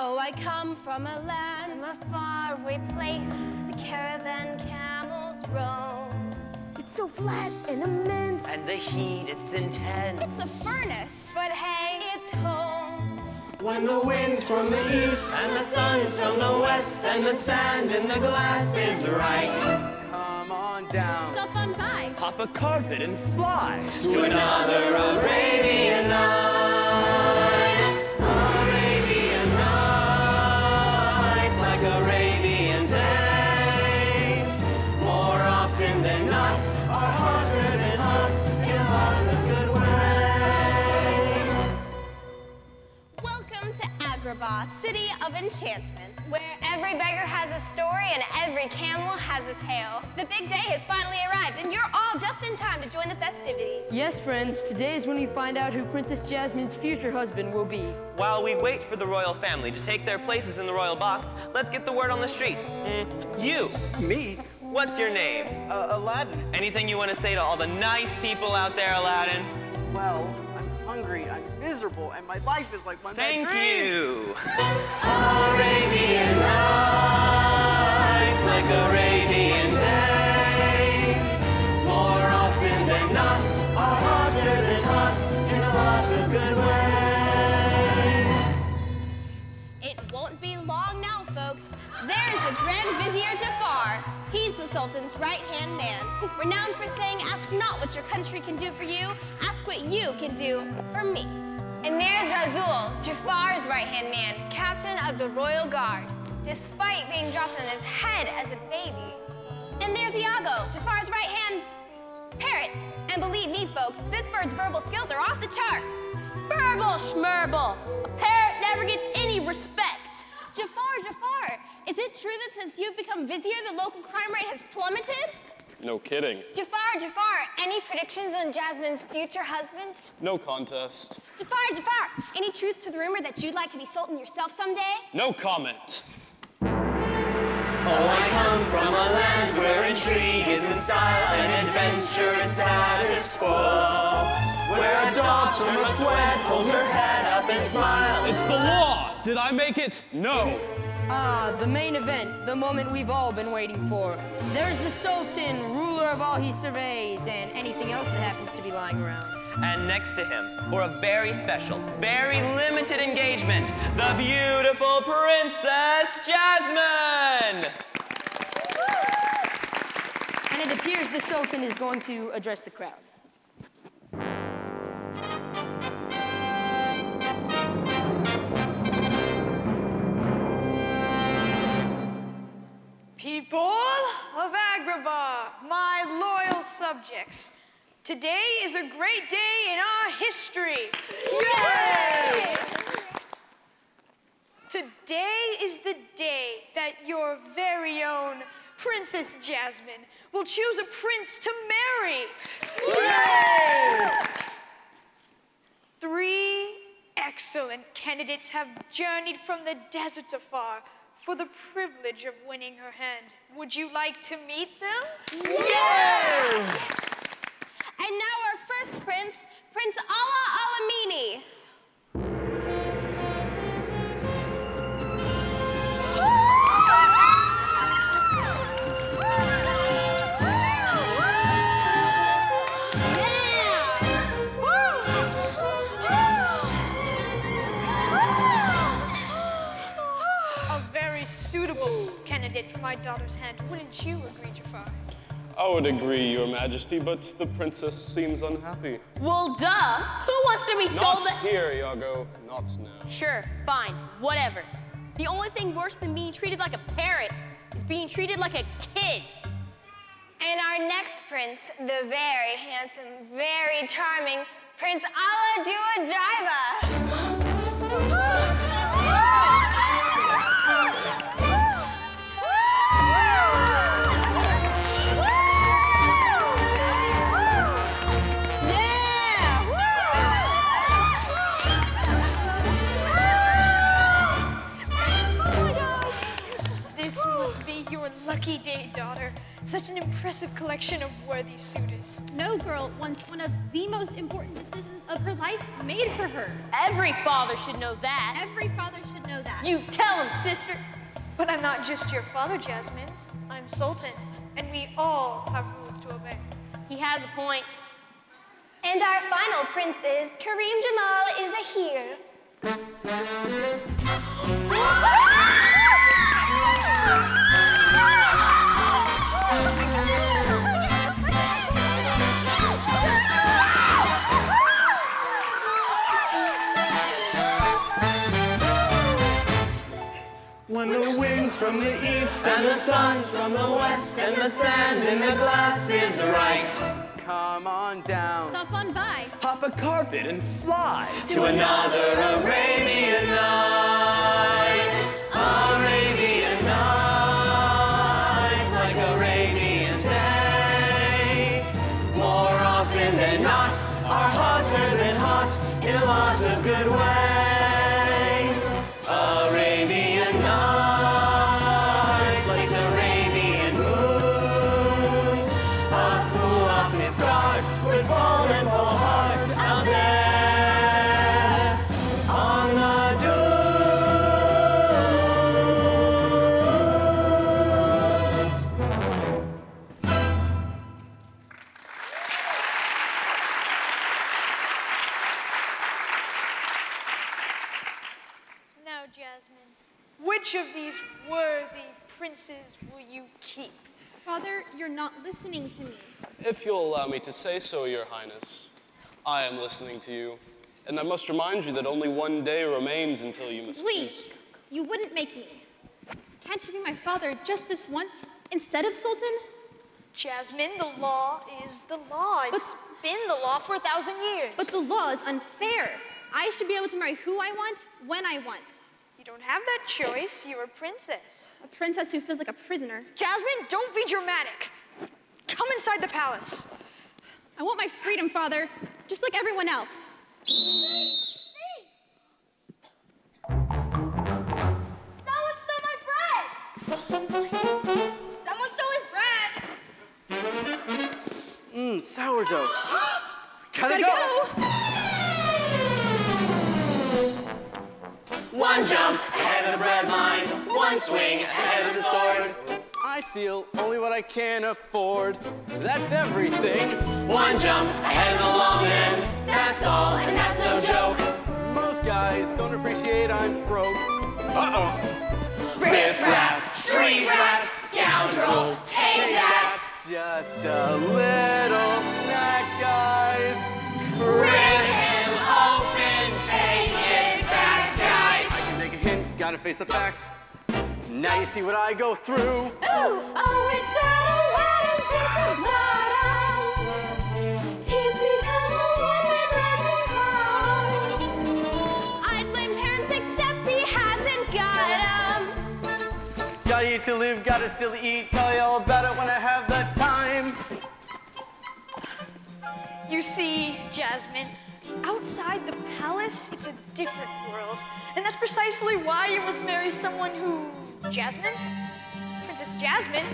Oh, I come from a land, from a faraway place, the caravan camels roam. It's so flat and immense. And the heat, it's intense. It's a furnace. But hey, it's home. When the wind's from the east, And the sun's from the west, and the sand in the glass is right. come on down. Stop on by. Pop a carpet and fly To another Arabian night. Arabian nights, like Arabian days. More often than not, are hotter than hot in a lot of good ways. Welcome to Agrabah, City of Enchantment. Where every beggar has a story and every camel has a tale. The big day has finally arrived, and you're all just in time to join the festivities. Yes, friends, today is when we find out who Princess Jasmine's future husband will be. While we wait for the royal family to take their places in the royal box, let's get the word on the street. You. Me? What's your name? Aladdin. Anything you want to say to all the nice people out there, Aladdin? Well, I'm hungry, I'm miserable, and my life is like one bad Thank dream. you. Arabian nights, like Arabian days. More often than not, are hotter than hot in a lot of good ways. It won't be long now, folks. There's the Grand Vizier Jafar. He's the Sultan's right-hand man, renowned for saying, ask not what your country can do for you, ask what you can do for me. And there's Razul, Jafar's right-hand man, captain of the royal guard, despite being dropped on his head as a baby. And there's Iago, Jafar's right-hand parrot. And believe me, folks, this bird's verbal skills are off the chart. Verbal schmerble. A parrot never gets any respect. Jafar, is it true that since you've become vizier, the local crime rate has plummeted? No kidding. Jafar, any predictions on Jasmine's future husband? No contest. Jafar, any truth to the rumor that you'd like to be Sultan yourself someday? No comment. Oh, I come from a land where intrigue is in style and adventure is status quo. Where a daughter must wed, hold her head up and smile. It's the law. Did I make it? No. Ah, the main event, the moment we've all been waiting for. There's the Sultan, ruler of all he surveys, and anything else that happens to be lying around. And next to him, for a very special, very limited engagement, the beautiful Princess Jasmine! And it appears the Sultan is going to address the crowd. People of Agrabah, my loyal subjects, today is a great day in our history. Yay! Today is the day that your very own Princess Jasmine will choose a prince to marry. Yay! 3 excellent candidates have journeyed from the deserts afar for the privilege of winning her hand. Would you like to meet them? Yes! And now our first prince, Prince Alamini. Suitable candidate for my daughter's hand. Wouldn't you agree, Jafar? I would agree, Your Majesty, but the princess seems unhappy. Well, duh. Who wants to be told that? Not here, Iago. Not now. Sure, fine, whatever. The only thing worse than being treated like a parrot is being treated like a kid. And our next prince, the very handsome, very charming Prince Aladdin. Lucky day, daughter. Such an impressive exclusive collection of worthy suitors. No girl wants one of the most important decisions of her life made for her. Every father should know that. Every father should know that. You tell him, sister. But I'm not just your father, Jasmine. I'm Sultan, and we all have rules to obey. He has a point. And our final prince is Kareem Jamal is a here. When the wind's from the east and the sun's from the west and the sand in the glass is right. Come on down. Stop on by. Hop a carpet and fly to another Arabian night. Arabian nights, like Arabian days. More often than not, are hotter than hot in a lot of good ways. Arabian nights, like Arabian moons. A fool off his guard would fall and fall hard out there on the dunes. Now, Jasmine, which of these worthy princes will you keep? Father, you're not listening to me. If you'll allow me to say so, Your Highness, I am listening to you. And I must remind you that only one day remains until you must Please, you wouldn't make me. Can't you be my father just this once instead of Sultan? Jasmine, the law is the law. It's been the law for 1,000 years. But the law is unfair. I should be able to marry who I want, when I want. You don't have that choice. You're a princess. A princess who feels like a prisoner. Jasmine, don't be dramatic. Come inside the palace. I want my freedom, Father, just like everyone else. Someone stole my bread! Someone stole his bread! Sourdough. Gotta Gotta go! One jump ahead of the bread line, one swing ahead of the sword. I steal only what I can afford. That's everything. One jump ahead of the lawman, that's all, and that's no joke. Most guys don't appreciate I'm broke. Uh-oh. Riff raff, street rat, scoundrel, take that. Just a little snack, guys. Rip him open, take it back, guys. I can take a hint, gotta face the facts. Now you see what I go through. Ooh, oh, it's Aladdin since the bottom. He's become a one-man rising hard. I'd blame parents except he hasn't got 'em. Gotta eat to live, gotta still eat. Tell you all about it when I have the time. You see, Jasmine, outside the palace, it's a different world. And that's precisely why you must marry someone who... Jasmine? Princess Jasmine?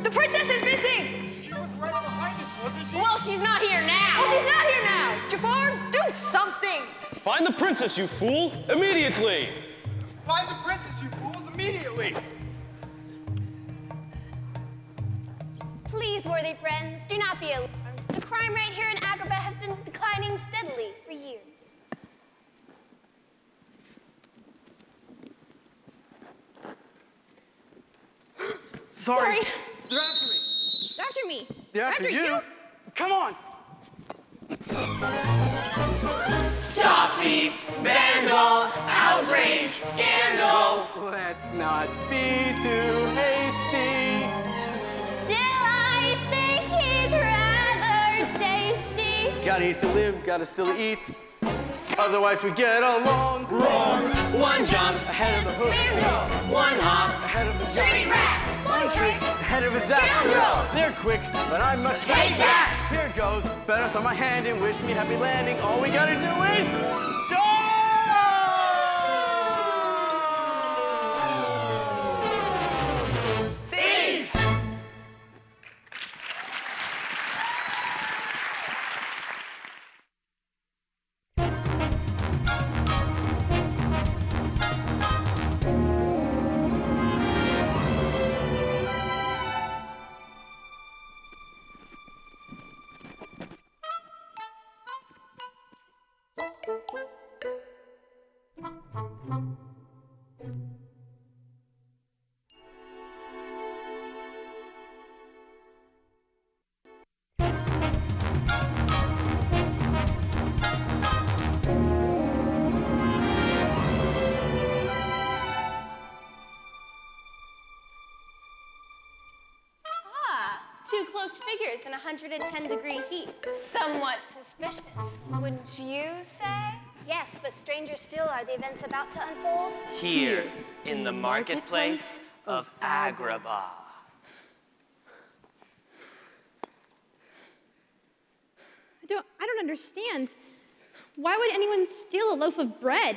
The princess is missing! She was right behind us, wasn't she? Well, she's not here now. Oh, she's not here now! Jafar, do something! Find the princess, you fool, immediately. Find the princess, you fools, immediately! Please, worthy friends, do not be alarmed. The crime rate here in Agrabah has been declining steadily for years. Sorry. They're after me. They're after me. They're after you. Come on. Stop thief, vandal, outrage, scandal. Let's not be too hasty. Still, I think he's rather tasty. Gotta eat to live, gotta still eat. Otherwise we get along. Wrong. One jump Ahead of the hook. Vandal. one hop, Ahead of the Street rat. One trick. Ahead of a disaster. Scoundrel. They're quick, but I must Take that. Here it goes. Better throw my hand and wish me happy landing. All we gotta do is jump! thief. Two cloaked figures in 110-degree heat. Somewhat suspicious, wouldn't you say? Yes, but stranger still are the events about to unfold. Here, in the marketplace of Agrabah. I don't understand. Why would anyone steal a loaf of bread?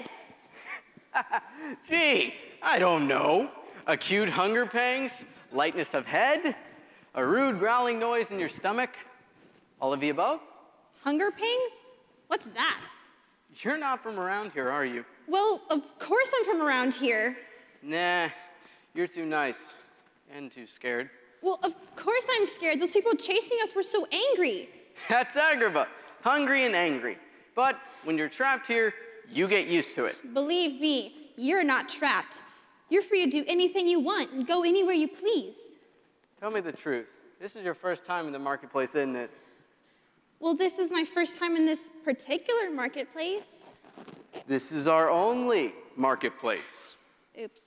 Gee, I don't know. Acute hunger pangs, lightness of head, a rude growling noise in your stomach. All of the above? Hunger pangs? What's that? You're not from around here, are you? Well, of course I'm from around here. Nah, you're too nice and too scared. Well, of course I'm scared. Those people chasing us were so angry. That's Agrabah, hungry and angry. But when you're trapped here, you get used to it. Believe me, you're not trapped. You're free to do anything you want and go anywhere you please. Tell me the truth. This is your first time in the marketplace, isn't it? Well, this is my first time in this particular marketplace. This is our only marketplace. Oops.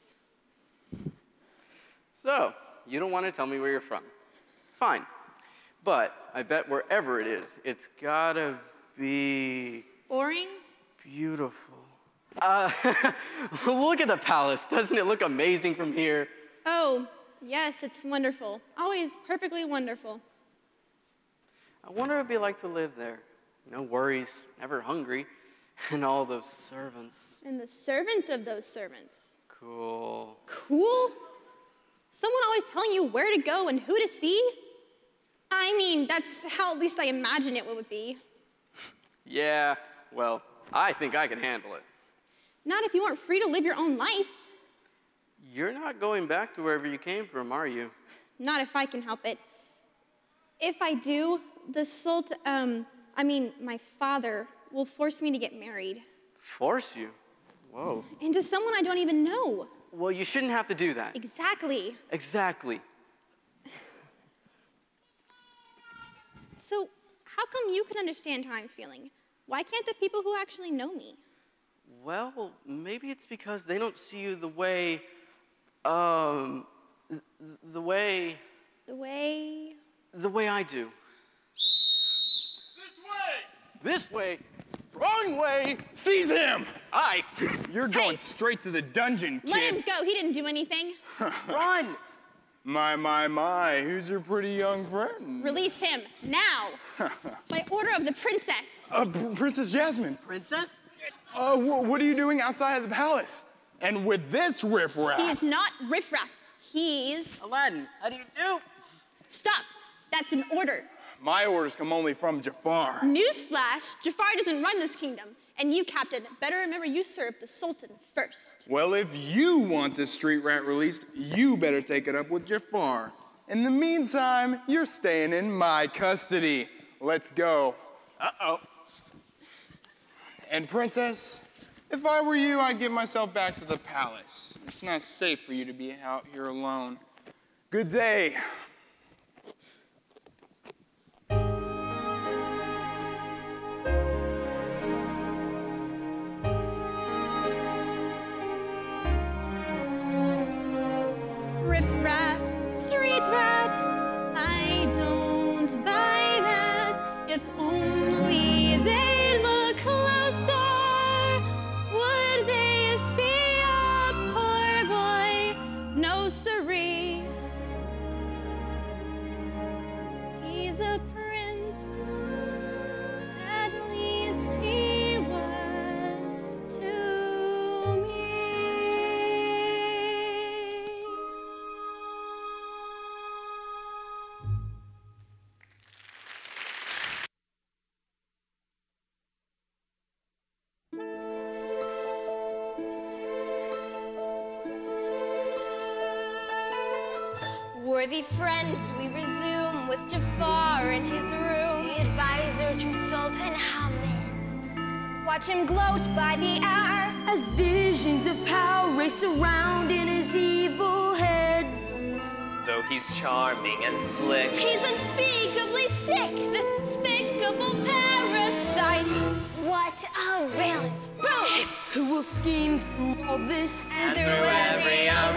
So, you don't want to tell me where you're from. Fine. But I bet wherever it is, it's gotta be... Boring? Beautiful. Look at the palace. Doesn't it look amazing from here? Oh, yes, it's wonderful. Always perfectly wonderful. I wonder what it'd be like to live there. No worries, never hungry, and all those servants. And the servants of those servants. Cool. Cool? Someone always telling you where to go and who to see? I mean, that's how at least I imagine it would be. Yeah, well, I think I can handle it. Not if you weren't free to live your own life. You're not going back to wherever you came from, are you? Not if I can help it. If I do, my father will force me to get married. Force you? Whoa. And to someone I don't even know. Well, you shouldn't have to do that. Exactly. Exactly. So, how come you can understand how I'm feeling? Why can't the people who actually know me? Well, maybe it's because they don't see you the way, the way I do. This way! Wrong way! Seize him! You're going straight to the dungeon, kid. Let him go. He didn't do anything. Run! My, who's your pretty young friend? Release him, now. By order of the princess. Princess Jasmine. Princess? What are you doing outside of the palace? And with this riffraff? He's not riffraff. He's... Aladdin, how do you do? Stop. That's an order. My orders come only from Jafar. Newsflash, Jafar doesn't run this kingdom. And you, Captain, better remember you served the Sultan first. Well, if you want this street rat released, you better take it up with Jafar. In the meantime, you're staying in my custody. Let's go. Uh-oh. And Princess, if I were you, I'd get myself back to the palace. It's not safe for you to be out here alone. Good day. Riff-raff, street rat, I don't buy that. If only they look closer, would they see a poor boy? No siree. He's a prince, at least he was to me. Worthy friends, we resume with Jafar in his room. The advisor to Sultan Hamid. Watch him gloat by the hour As visions of power race around in his evil head. Though he's charming and slick, He's unspeakably sick, the despicable parasite. What a villain! Who will scheme through all this? and through every Arabian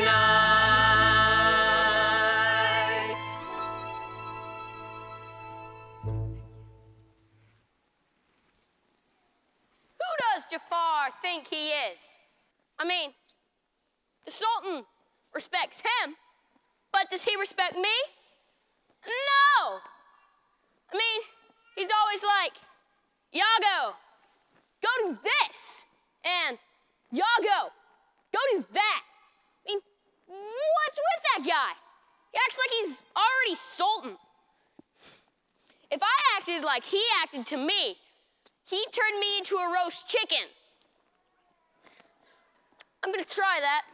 night. Jafar think he is? I mean, the Sultan respects him, but does he respect me? No! I mean, he's always like, Iago, go do this, and Iago, go do that. I mean, what's with that guy? He acts like he's already Sultan. If I acted like he acted to me, he'd turn me into a roast chicken. I'm gonna try that.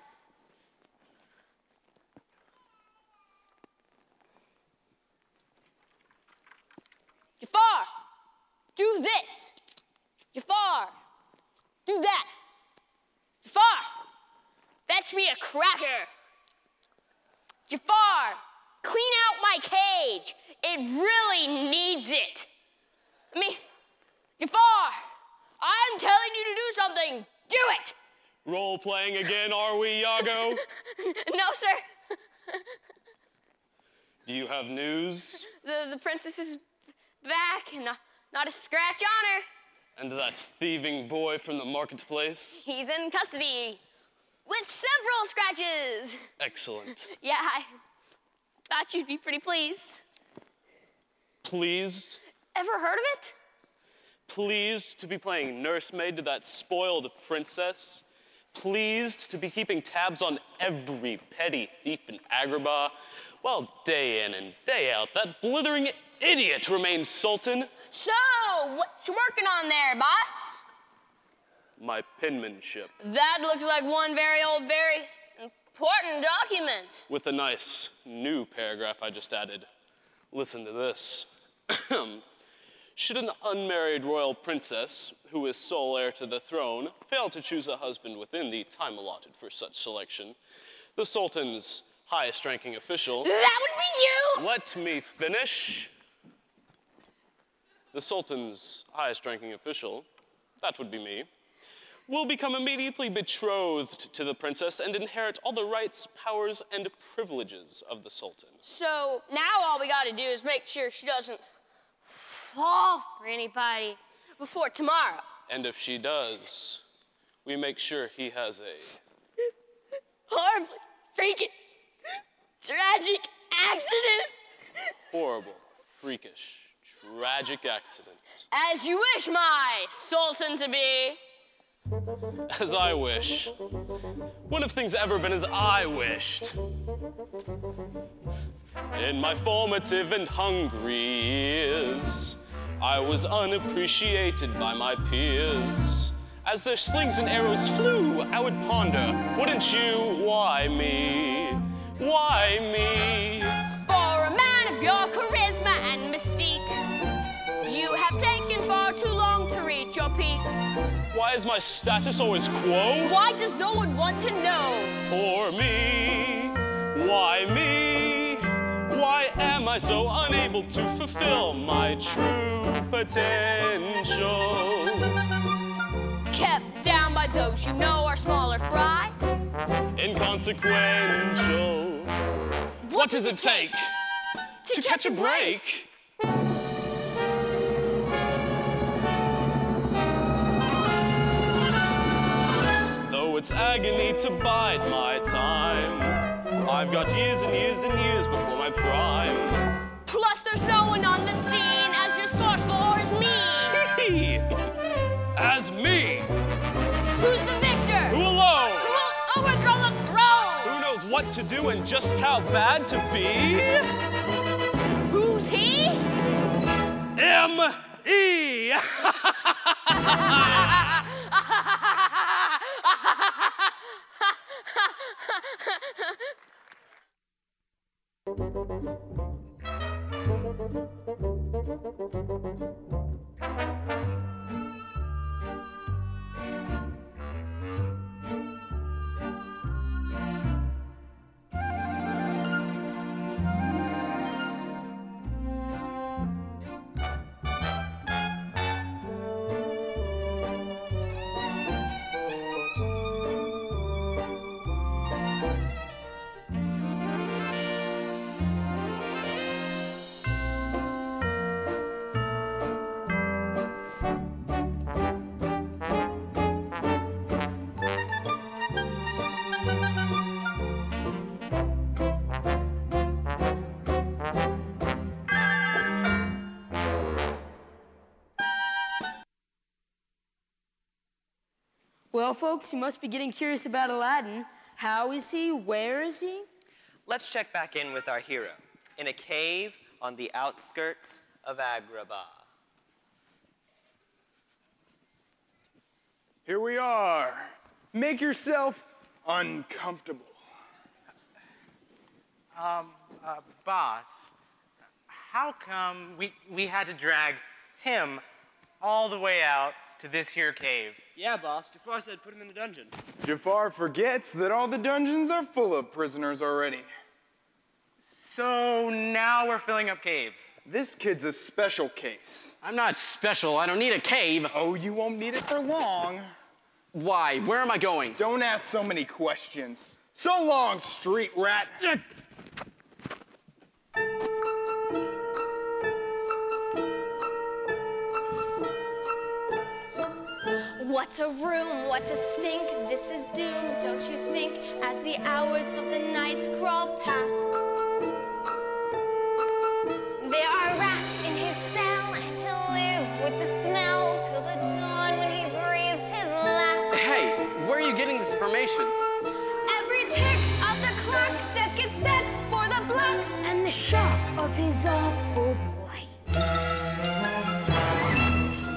Jafar, do this. Jafar, do that. Jafar, fetch me a cracker. Jafar, clean out my cage. It really needs it. I mean, Jafar, I'm telling you to do something. Do it. Role playing again, are we, Iago? No, sir. Do you have news? The princess is back and not a scratch on her. And that thieving boy from the marketplace? He's in custody with several scratches. Excellent. Yeah, I thought you'd be pretty pleased. Pleased? Ever heard of it? Pleased to be playing nursemaid to that spoiled princess? Pleased to be keeping tabs on every petty thief in Agrabah? While day in and day out, that blithering idiot remains Sultan? So, what you working on there, boss? My penmanship. That looks like one very old, very important document. With a nice new paragraph I just added. Listen to this. Should an unmarried royal princess, who is sole heir to the throne, fail to choose a husband within the time allotted for such selection, the Sultan's highest-ranking official... That would be you! Let me finish. The Sultan's highest-ranking official, that would be me, will become immediately betrothed to the princess and inherit all the rights, powers, and privileges of the Sultan. So now all we gotta do is make sure she doesn't fall for anybody before tomorrow. And if she does, we make sure he has a... horribly, freakish, tragic accident. horrible, freakish, tragic accident. As you wish, my Sultan to be. As I wish. When have things ever been as I wished? In my formative and hungry years, I was unappreciated by my peers. As their slings and arrows flew, I would ponder, wouldn't you, why me? Why me? For a man of your charisma and mystique, you have taken far too long to reach your peak. Why is my status always quo? Why does no one want to know? For me, why me? Why am I so unable to fulfill my true potential? Kept down by those you know are smaller fry. Inconsequential. What does it take to catch a break? Though it's agony to bide my time, I've got years and years and years before my prime. Plus there's no one on the scene as your source lures me. As me. Who's the victor? Who alone? Who will overthrow the throne? Who knows what to do and just how bad to be? Who's he? M.E. Well, folks, you must be getting curious about Aladdin. How is he? Where is he? Let's check back in with our hero in a cave on the outskirts of Agrabah. Here we are. Make yourself uncomfortable. Boss, how come we had to drag him all the way out to this here cave? Yeah, boss. Jafar said put him in the dungeon. Jafar forgets that all the dungeons are full of prisoners already. So now we're filling up caves. This kid's a special case. I'm not special. I don't need a cave. Oh, you won't need it for long. Why? Where am I going? Don't ask so many questions. So long, street rat. What a room, what a stink, this is doom, don't you think, as the hours of the night crawl past. There are rats in his cell, and he'll live with the smell till the dawn when he breathes his last. Hey, where are you getting this information? Every tick of the clock says get set for the block. And the shock of his awful plight.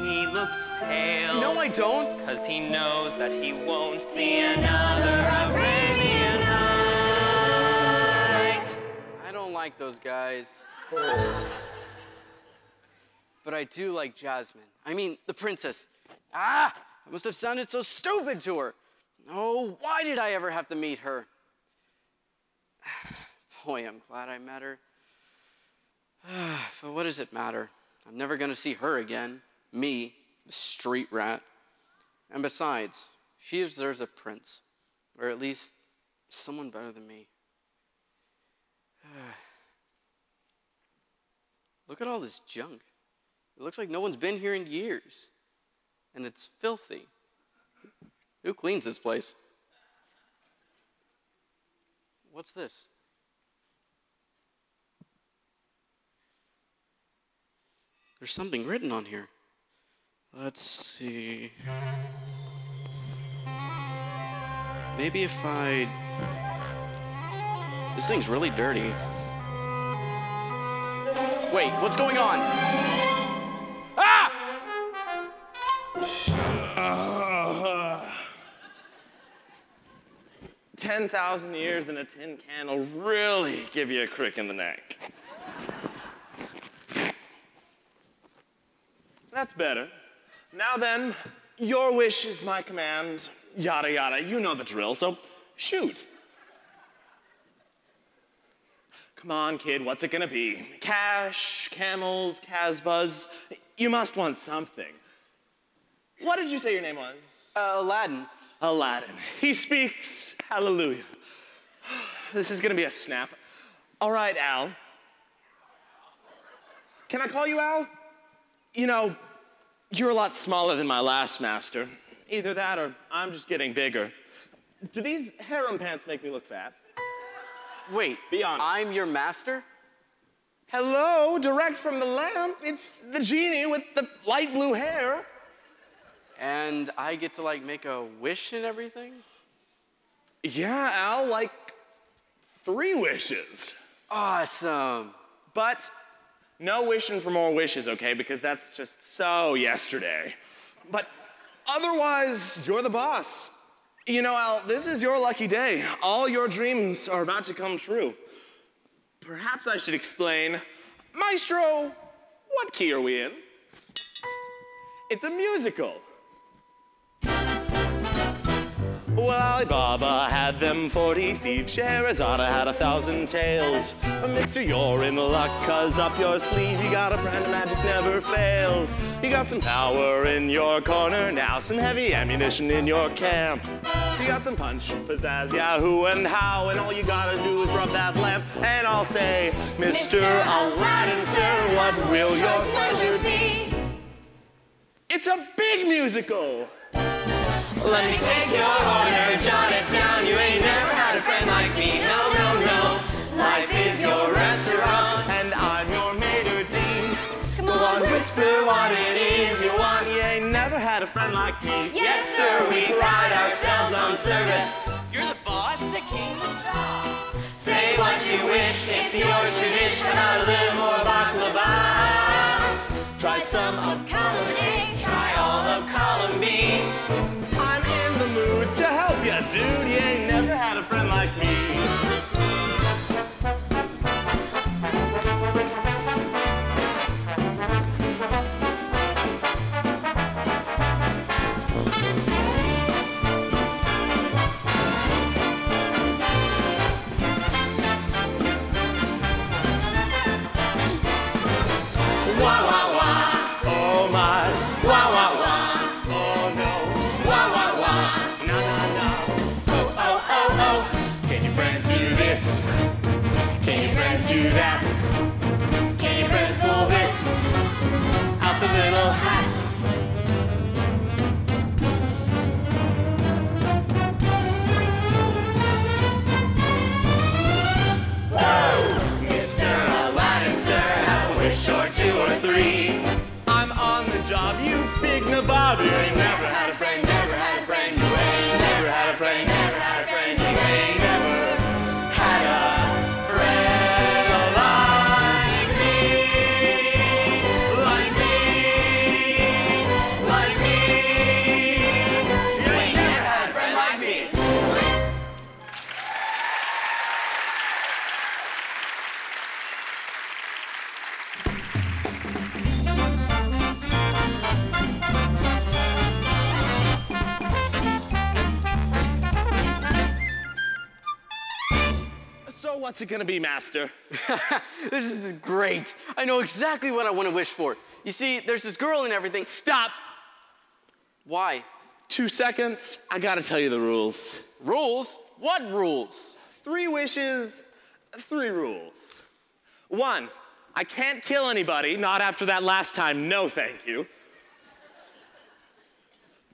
He looks pale. No, I don't. Cause he knows that he won't see another Arabian night. I don't like those guys. But I do like Jasmine. I mean, the princess. I must have sounded so stupid to her. Oh, why did I ever have to meet her? Boy, I'm glad I met her. But what does it matter? I'm never gonna see her again. Me, the street rat. And besides, she deserves a prince. Or at least someone better than me. Look at all this junk. It looks like no one's been here in years. And it's filthy. Who cleans this place? What's this? There's something written on here. Let's see. Maybe if I... This thing's really dirty. Wait, what's going on? Ah! 10,000 years in a tin can will really give you a crick in the neck. That's better. Now then, your wish is my command, yada yada. You know the drill, so shoot. Come on, kid, what's it gonna be? Cash, camels, Casbahs? You must want something. What did you say your name was? Aladdin. Aladdin. He speaks. Hallelujah. This is gonna be a snap. All right, Al. Can I call you Al? You know, you're a lot smaller than my last master. Either that or I'm just getting bigger. Do these harem pants make me look fat? Wait, be honest. I'm your master? Hello, direct from the lamp. It's the genie with the light blue hair. And I get to, like, make a wish and everything? Yeah, Al, like 3 wishes. Awesome. But no wishing for more wishes, okay? Because that's just so yesterday. But otherwise, you're the boss. You know, Al, this is your lucky day. All your dreams are about to come true. Perhaps I should explain. Maestro, what key are we in? It's a musical. Well, Alibaba had them 40 thieves, Scheherazade had 1,000 tales. But mister, you're in luck, 'cause up your sleeve you got a brand magic never fails. You got some power in your corner now, some heavy ammunition in your camp. You got some punch, pizzazz, yahoo, and how, and all you gotta do is rub that lamp, and I'll say, Mr. Aladdin, sir, what will your pleasure be? It's a big musical! Let me take your order, jot it down. You ain't never had a friend like me. No, no, no. Life is your restaurant, and I'm your maitre d'. Come on, whisper what it is you want. You ain't never had a friend friend like me. Yes, sir, we pride ourselves on service. You're the boss, the king, the boss. Say what you wish, it's yours for dish. Come out a little more baklava. Try some of Column A. Try all of column B. I'm in the mood to help ya, dude. You ain't never had a friend like me. Wah, wah, wah. Oh my, Wah, wah, wah. oh no, Wah, wah, wah. na na na. Oh, oh, oh, oh. Can your friends do this? Can your friends do that? Can your friends pull this out the little hat? Woo! Mr. Aladdin, sir, have a wish or two or three. I'm on the job, you big nabob. You ain't never had a friend, Never had a friend, you ain't never had a friend, never had a friend, you ain't never had a friend like me, like me, like me. You ain't never had a friend like me. So what's it gonna be, master? This is great. I know exactly what I want to wish for. You see, there's this girl and everything. Stop. Why? 2 seconds, I gotta tell you the rules. Rules? What rules? 3 wishes, 3 rules. 1, I can't kill anybody, not after that last time, no thank you.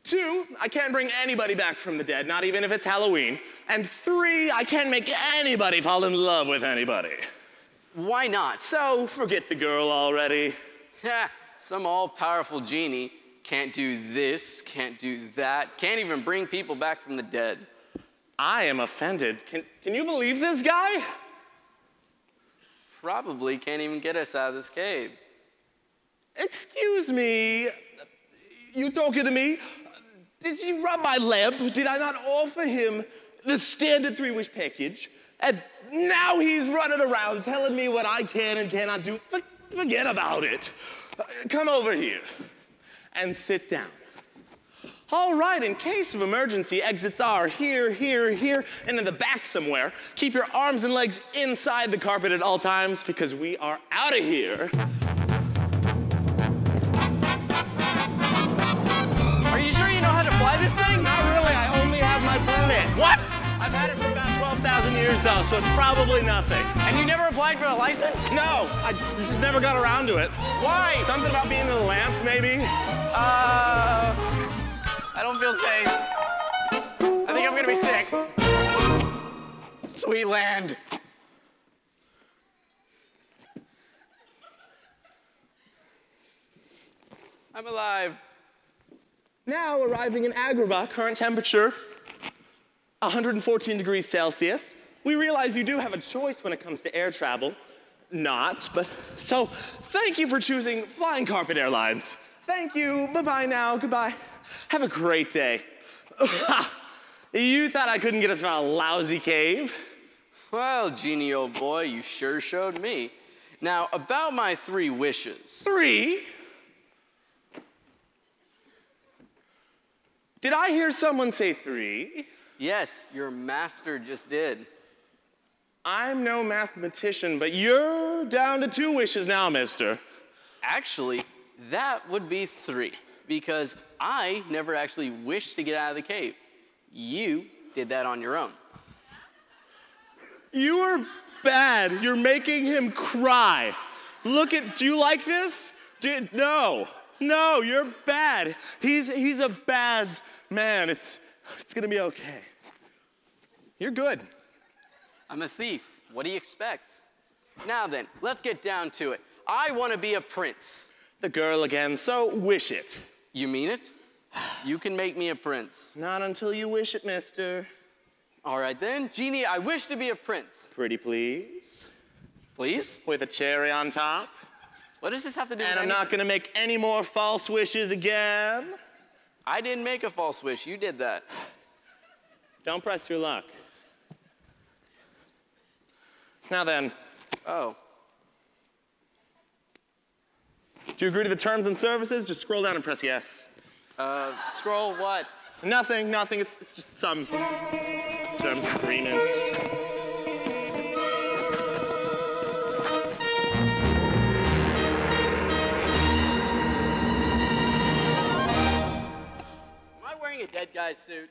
2, I can't bring anybody back from the dead, not even if it's Halloween. And 3, I can't make anybody fall in love with anybody. Why not? So, forget the girl already. Ha, some all-powerful genie can't do this, can't do that, can't even bring people back from the dead. I am offended. Can you believe this guy? Probably can't even get us out of this cave. Excuse me, you talking to me? Did you rub my lamp? Did I not offer him the standard 3-wish package? And now he's running around telling me what I can and cannot do. Forget about it. Come over here and sit down. All right, in case of emergency, exits are here, here, here, and in the back somewhere. Keep your arms and legs inside the carpet at all times because we are out of here. Are you sure you know how to fly this thing? Not really, I only have my permit. What? I've had it for about 12,000 years though, so it's probably nothing. And you never applied for a license? No, I just never got around to it. Why? Something about being in the lamp, maybe? I don't feel safe. I think I'm gonna be sick. Sweet land. I'm alive. Now arriving in Agrabah, current temperature 114 degrees Celsius. We realize you do have a choice when it comes to air travel. Not, but so thank you for choosing Flying Carpet Airlines. Thank you, bye-bye now, goodbye. Have a great day. You thought I couldn't get us out of a lousy cave? Well, Genie, old boy, you sure showed me. Now, about my 3 wishes. 3? Did I hear someone say 3? Yes, your master just did. I'm no mathematician, but you're down to 2 wishes now, mister. Actually, that would be 3, because I never actually wished to get out of the cave. You did that on your own. You are bad. You're making him cry. Look at, do you like this? No, you're bad. He's a bad man. It's gonna be okay. You're good. I'm a thief. What do you expect? Now then, let's get down to it. I want to be a prince. The girl again, so wish it. You mean it? You can make me a prince. Not until you wish it, mister. All right then. Genie, I wish to be a prince. Pretty please. Please? With a cherry on top. What does this have to do with And I'm not gonna make any more false wishes again. I didn't make a false wish. You did that. Don't press your luck. Now then. Oh. Do you agree to the terms and services? Just scroll down and press yes. Scroll what? Nothing. It's just some terms and agreements. Am I wearing a dead guy's suit?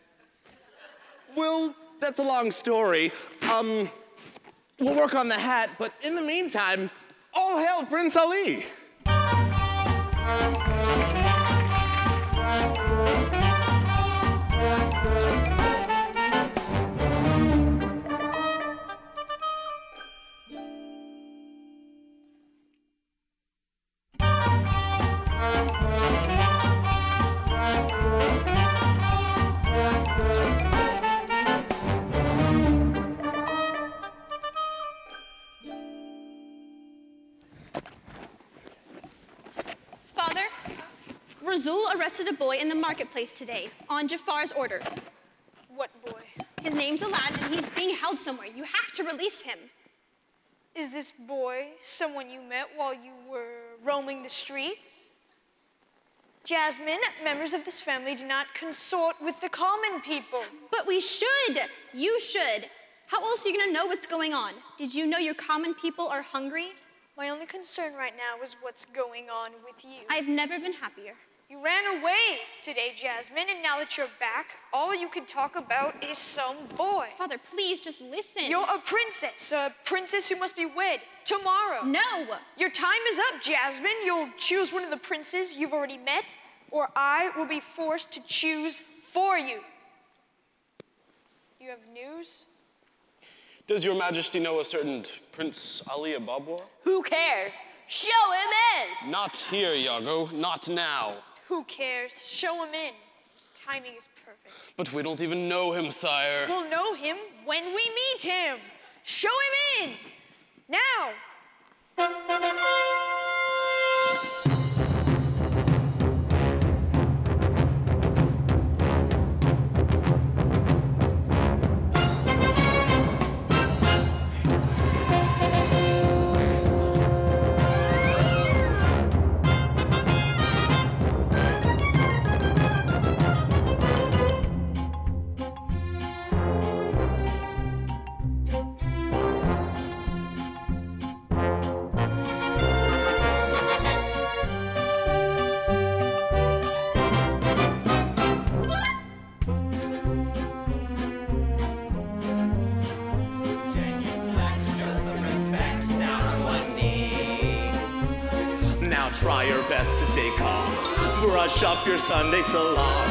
Well, that's a long story. We'll work on the hat, but in the meantime, all hail Prince Ali. Razul arrested a boy in the marketplace today on Jafar's orders. What boy? His name's Aladdin. He's being held somewhere. You have to release him. Is this boy someone you met while you were roaming the streets? Jasmine, members of this family do not consort with the common people. But we should. You should. How else are you going to know what's going on? Did you know your common people are hungry? My only concern right now is what's going on with you. I've never been happier. You ran away today, Jasmine, and now that you're back, all you can talk about is some boy. Father, please just listen. You're a princess who must be wed tomorrow. No. Your time is up, Jasmine. You'll choose one of the princes you've already met, or I will be forced to choose for you. You have news? Does your majesty know a certain Prince Ali Ababwa? Who cares? Show him in! Not here, Iago, not now. Who cares? Show him in. His timing is perfect. But we don't even know him, sire. We'll know him when we meet him. Show him in! Now! Try your best to stay calm. Brush up your Sunday salon.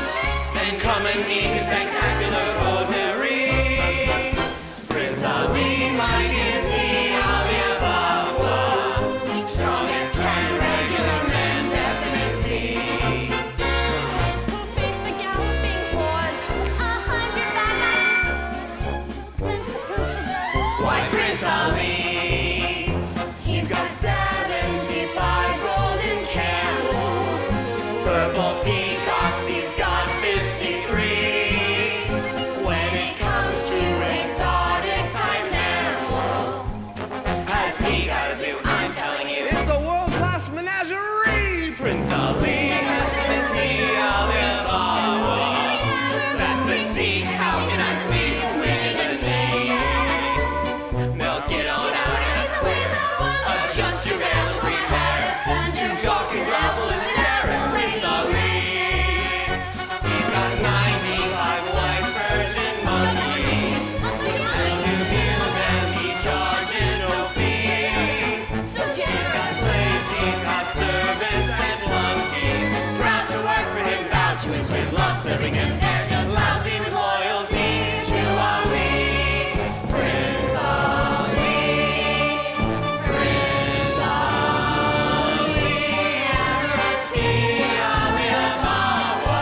Then come and meet his spectacular coterie. Prince Ali, mighty as he, Ali Ababwa. Strong as 10 regular men, definitely. Who beat the galloping horse? 100 bad guys. Sent the crew to the... Why, Prince Ali? He's got 75 golden camels. Purple peacocks, he's got 53. When it comes to exotic type animals, has he got a zoo? I'm telling you, It's a world-class menagerie, Prince Ali. handsome as he, Ali Ababwa. That's the physique, how can I speak with the name? Milk it on out and I swear, adjust your veil and prepare to gawk and grovel and stare at Prince Ali. He's got 95 white Persian monkeys, and to view them he charges no fees. He's got slaves, he's got servants and flunkies, proud to work for him, bow to his whim, love serving him. They're just lousy with loyalty to Ali. Prince Ali, Prince Ali, Embassy, Ali Ababwa.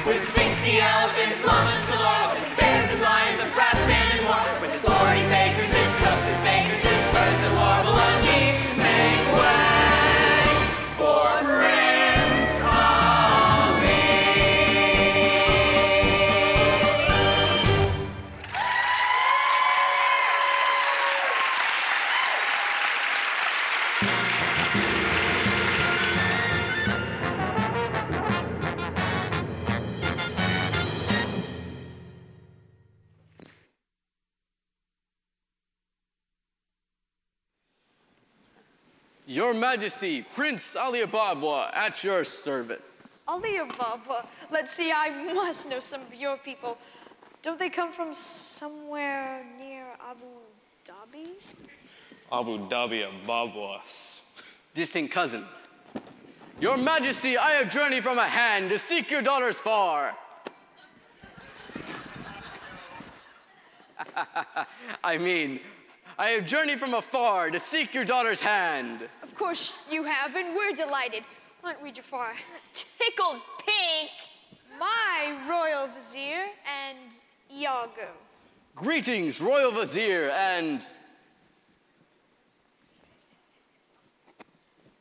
with 60 elephants, llamas galore, his bears, his lions, a brass band and more, with his 40 fakers, his cooks, his bakers, his birds that warble on me. Make way for Prince Ali. Your Majesty, Prince Ali Baba, at your service. Ali Baba. Let's see, I must know some of your people. Don't they come from somewhere near Abu Dhabi? Abu Dhabi Abawas. Distant cousin. Your Majesty, I have journeyed from a hand to seek your daughters far. I have journeyed from afar to seek your daughter's hand. Of course you have, and we're delighted. Aren't we, Jafar? Tickled pink. My royal vizier and Iago. Greetings, Royal Vizier and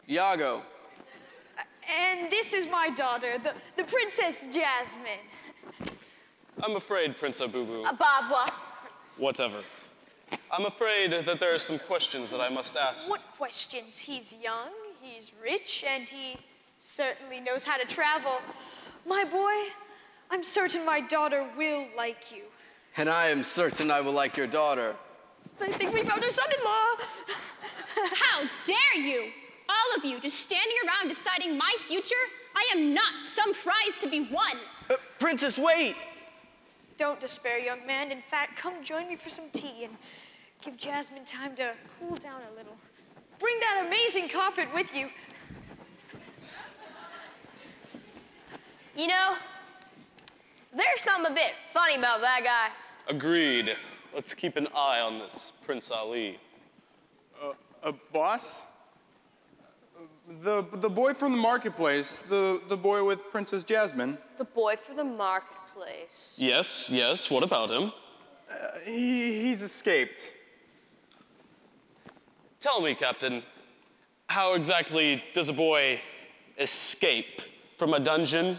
Iago. And this is my daughter, the Princess Jasmine. I'm afraid, Prince Abubu. Ababwa. Whatever. I'm afraid that there are some questions that I must ask. What questions? He's young, he's rich, and he certainly knows how to travel. My boy, I'm certain my daughter will like you. And I am certain I will like your daughter. I think we found our son-in-law. How dare you? All of you just standing around deciding my future? I am not some prize to be won. Princess, wait! Don't despair, young man. In fact, come join me for some tea and give Jasmine time to cool down a little. Bring that amazing carpet with you. You know, there's something a bit funny about that guy. Agreed. Let's keep an eye on this Prince Ali. Boss? The boy from the marketplace, the boy with Princess Jasmine. The boy for the marketplace. Yes, what about him? He's escaped. Tell me, Captain, how exactly does a boy escape from a dungeon?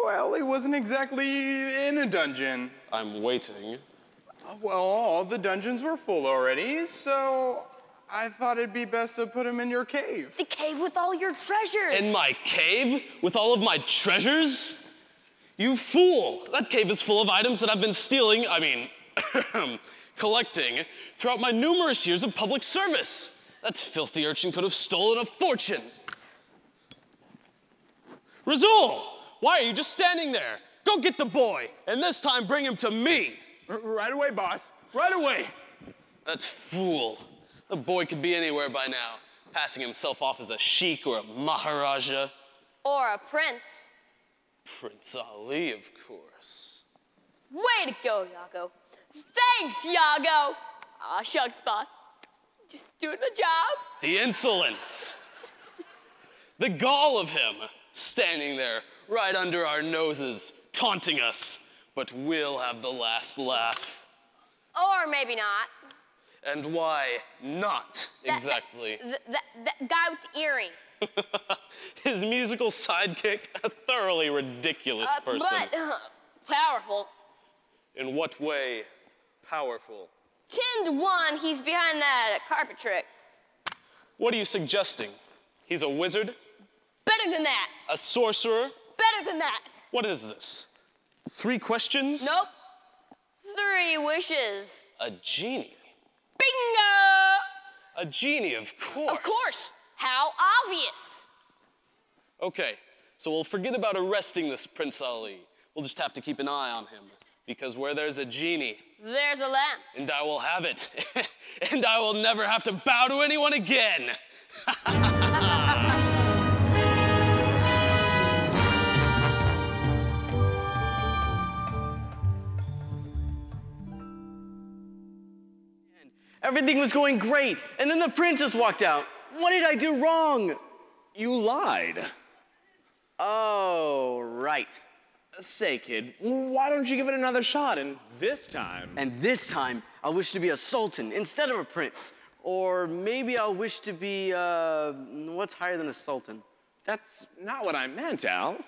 Well, he wasn't exactly in a dungeon. I'm waiting. Well, all the dungeons were full already, so I thought it'd be best to put him in your cave. The cave with all your treasures. In my cave? With all of my treasures? You fool! That cave is full of items that I've been stealing, collecting throughout my numerous years of public service. That filthy urchin could have stolen a fortune. Razul, why are you just standing there? Go get the boy, and this time bring him to me. Right away, boss. Right away. That fool. The boy could be anywhere by now, passing himself off as a sheik or a maharaja. Or a prince. Prince Ali, of course. Way to go, Iago. Thanks, Iago. Aw, shucks, boss. Just doing my job. The insolence. The gall of him, standing there right under our noses, taunting us. But we'll have the last laugh. Or maybe not. And why not, exactly? That guy with the earring. His musical sidekick, a thoroughly ridiculous person. But powerful. In what way powerful? 10 to 1, he's behind that carpet trick. What are you suggesting? He's a wizard? Better than that. A sorcerer? Better than that. What is this? 3 questions? Nope. 3 wishes. A genie? Bingo! A genie, of course. Of course. How obvious. Okay, so we'll forget about arresting this Prince Ali. We'll just have to keep an eye on him. Because where there's a genie, there's a lamp. And I will have it. And I will never have to bow to anyone again. Everything was going great, and then the princess walked out. What did I do wrong? You lied. Oh, right. Say, kid, why don't you give it another shot, and this time... And this time, I'll wish to be a sultan instead of a prince. Or maybe I'll wish to be, what's higher than a sultan? That's not what I meant, Al.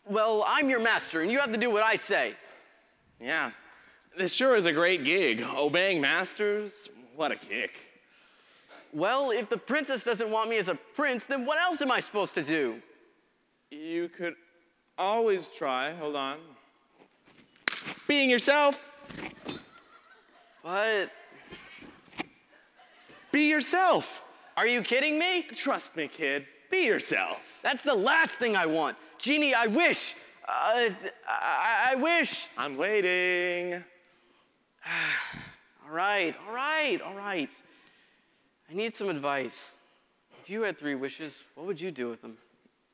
Well, I'm your master, and you have to do what I say. Yeah, this sure is a great gig. Obeying masters, what a kick. Well, if the princess doesn't want me as a prince, then what else am I supposed to do? You could always try, hold on. Being yourself. But... Be yourself. Are you kidding me? Trust me, kid. Be yourself. That's the last thing I want. Genie, I wish. I wish. I'm waiting. All right. I need some advice. If you had 3 wishes, what would you do with them?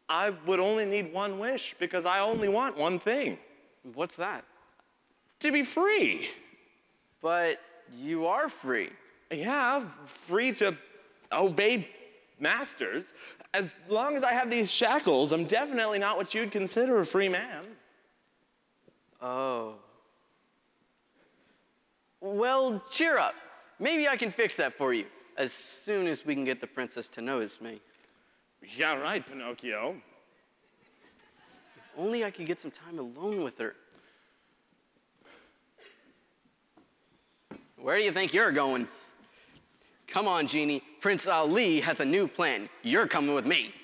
I would only need 1 wish because I only want 1 thing. What's that? To be free. But you are free. Yeah, free to obey masters. As long as I have these shackles, I'm definitely not what you'd consider a free man. Oh. Well, cheer up. Maybe I can fix that for you as soon as we can get the princess to notice me. Yeah, right, Pinocchio. If only I could get some time alone with her. Where do you think you're going? Come on, Genie. Prince Ali has a new plan. You're coming with me.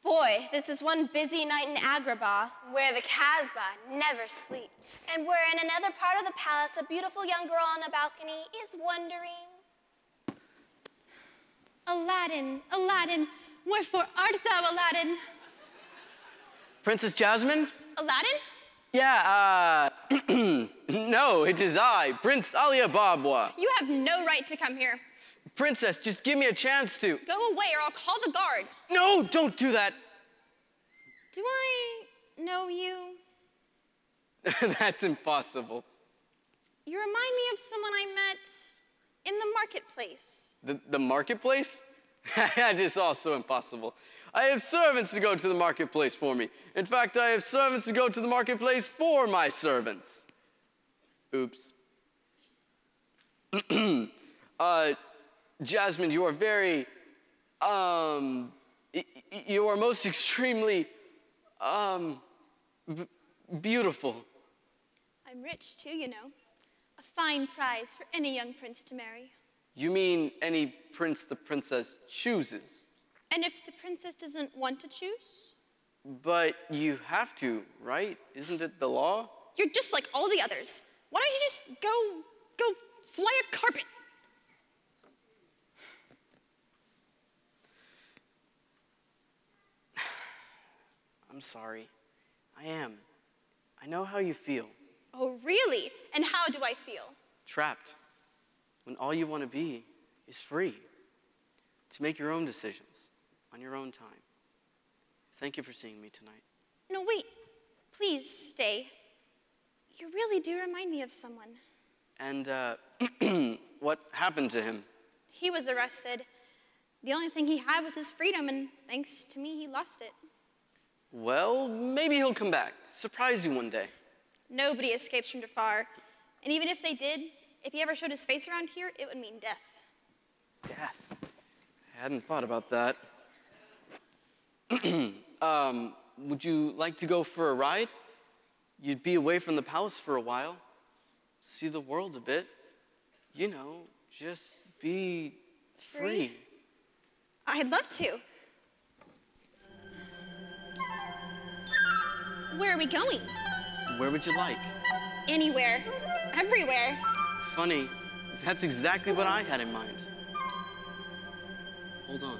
Boy, this is one busy night in Agrabah, where the Casbah never sleeps. And where in another part of the palace, a beautiful young girl on a balcony is wondering, Aladdin, Aladdin, wherefore art thou, Aladdin? Princess Jasmine? Aladdin? Yeah, no, it is I, Prince Ali Ababwa. You have no right to come here. Princess, just give me a chance to. Go away or I'll call the guard. No, don't do that. Do I know you? That's impossible. You remind me of someone I met in the marketplace. The marketplace? That is also impossible. I have servants to go to the marketplace for me. In fact, I have servants to go to the marketplace for my servants. Oops. Jasmine, you are very, you are most extremely, beautiful. I'm rich too, you know. A fine prize for any young prince to marry. You mean any prince the princess chooses? And if the princess doesn't want to choose? But you have to, right? Isn't it the law? You're just like all the others. Why don't you just go fly a carpet? I'm sorry. I am. I know how you feel. Oh, really? And how do I feel? Trapped. When all you want to be is free. To make your own decisions on your own time. Thank you for seeing me tonight. No, wait. Please stay. You really do remind me of someone. And what happened to him? He was arrested. The only thing he had was his freedom, and thanks to me, he lost it. Well, maybe he'll come back. Surprise you one day. Nobody escapes from Jafar. And even if they did, if he ever showed his face around here, it would mean death. Death? I hadn't thought about that. Would you like to go for a ride? You'd be away from the palace for a while. See the world a bit. You know, just be free. I'd love to. Where are we going? Where would you like? Anywhere. Everywhere. Funny, that's exactly what I had in mind. Hold on.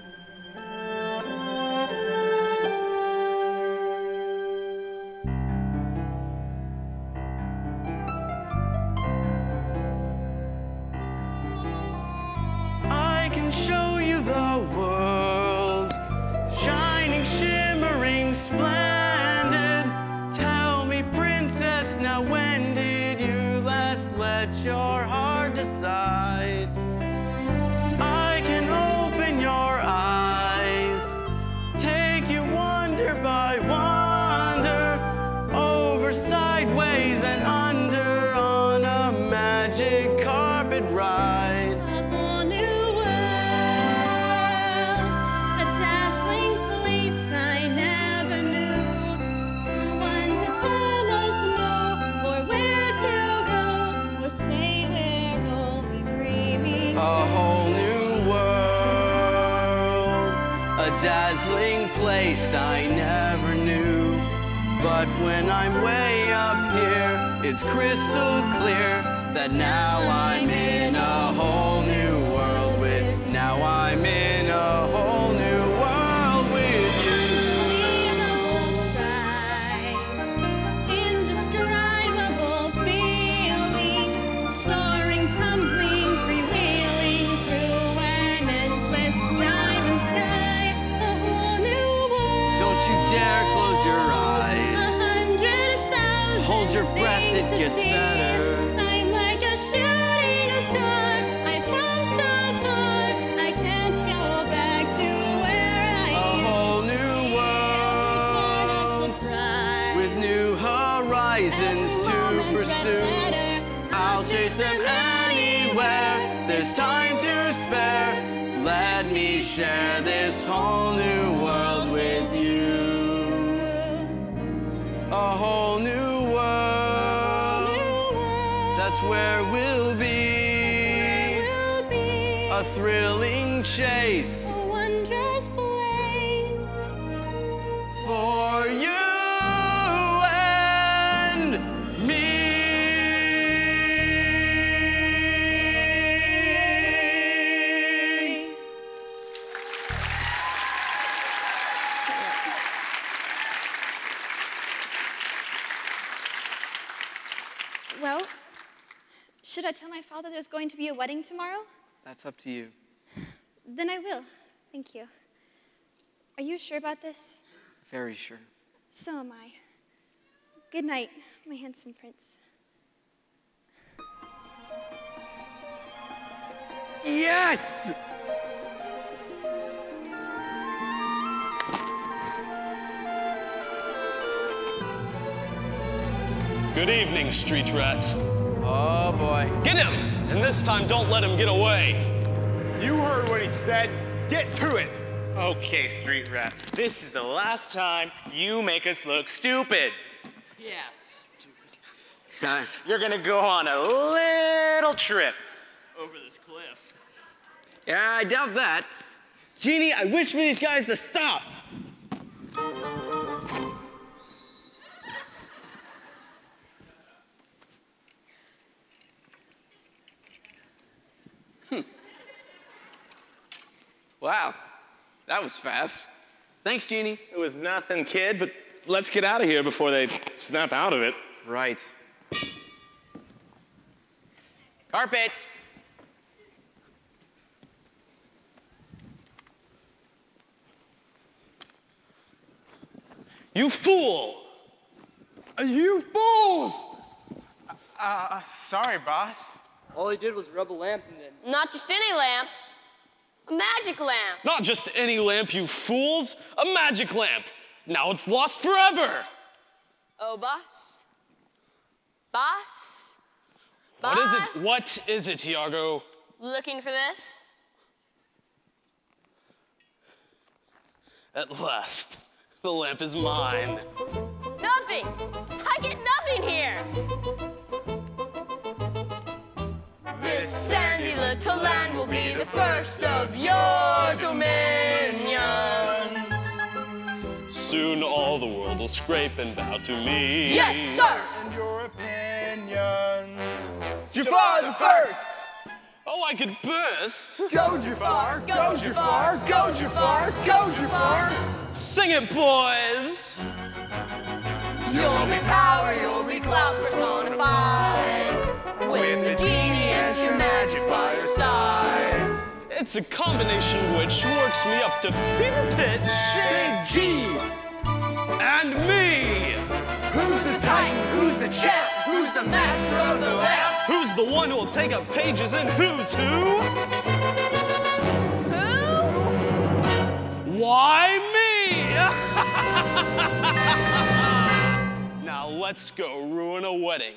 let your heart decide. I can open your eyes, take you wonder by wonder, over, sideways, and under on a magic carpet ride. A whole new world, a dazzling place I never knew. No one to tell us no, or where to go, or say we're only dreaming. A whole new world, a dazzling place I never knew. But when I'm way up here, it's crystal clear that now I'm in a whole new world with, now I'm in a whole new world with you. Unbelievable sights, indescribable feeling, soaring, tumbling, freewheeling through an endless diamond sky. A whole new world. Don't you dare close your eyes. 100,000 Hold your breath, it things to gets see. better. I'm like a shooting star. I've come so far. I can't go back to where I A whole used to new be. world Surprise. with new horizons to pursue. I'll chase them anywhere. There's time to spare. Let me share this whole new world with you. A whole new world. That's where we'll be. A thrilling chase. A wondrous place. For you and me. Well, should I tell my father there's going to be a wedding tomorrow? That's up to you. Then I will. Thank you. Are you sure about this? Very sure. So am I. Good night, my handsome prince. Yes! Good evening, street rats. Oh boy. Get him! And this time, don't let him get away. You heard what he said. Get to it. Okay, street rat. This is the last time you make us look stupid. Yes. Okay. You're gonna go on a little trip over this cliff. Yeah, I doubt that. Genie, I wish for these guys to stop. Wow, that was fast. Thanks, Genie. It was nothing, kid, but let's get out of here before they snap out of it. Right. Carpet. You fool! You fools! Sorry, boss. All he did was rub a lamp and then... Not just any lamp, a magic lamp. Not just any lamp, you fools. A magic lamp. Now it's lost forever. Oh, boss? Boss? What is Boss? it? What is it, Tiago? Looking for this? At last, the lamp is mine. Nothing! I get nothing here! This sandy little land will be the first of your dominions. Soon all the world will scrape and bow to me. Yes, sir! And your opinions. Jafar the First! Oh, I could burst. Go Jafar! Go Jafar! Go Jafar! Go Jafar! Sing it, boys! You'll be power, you'll be clout personified. With the genie and your magic by your side. It's a combination which works me up to fever pitch. Big G! And me! Who's the Titan? Who's the champ? Who's the the master of the lamp. Who's the one who'll take up pages in Who's Who? Who? Why, me! Now let's go ruin a wedding.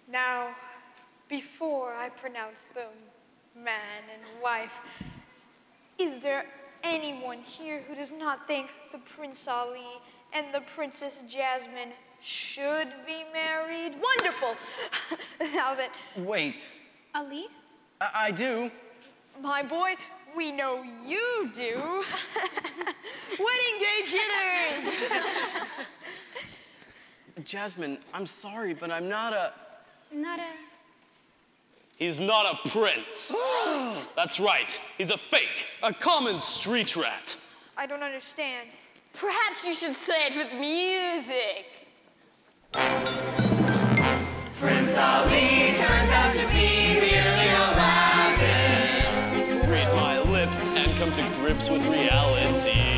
Now, before I pronounce them man and wife, is there anyone here who does not think the Prince Ali and the Princess Jasmine should be married? Wonderful! Now that... Wait, Ali? I do. My boy, we know you do. Wedding day jitters! Jasmine, I'm sorry, but I'm not a... He's not a prince. That's right. He's a fake, a common street rat. I don't understand. Perhaps you should say it with music. Prince Ali turns out to be merely Aladdin. Read my lips and come to grips with reality.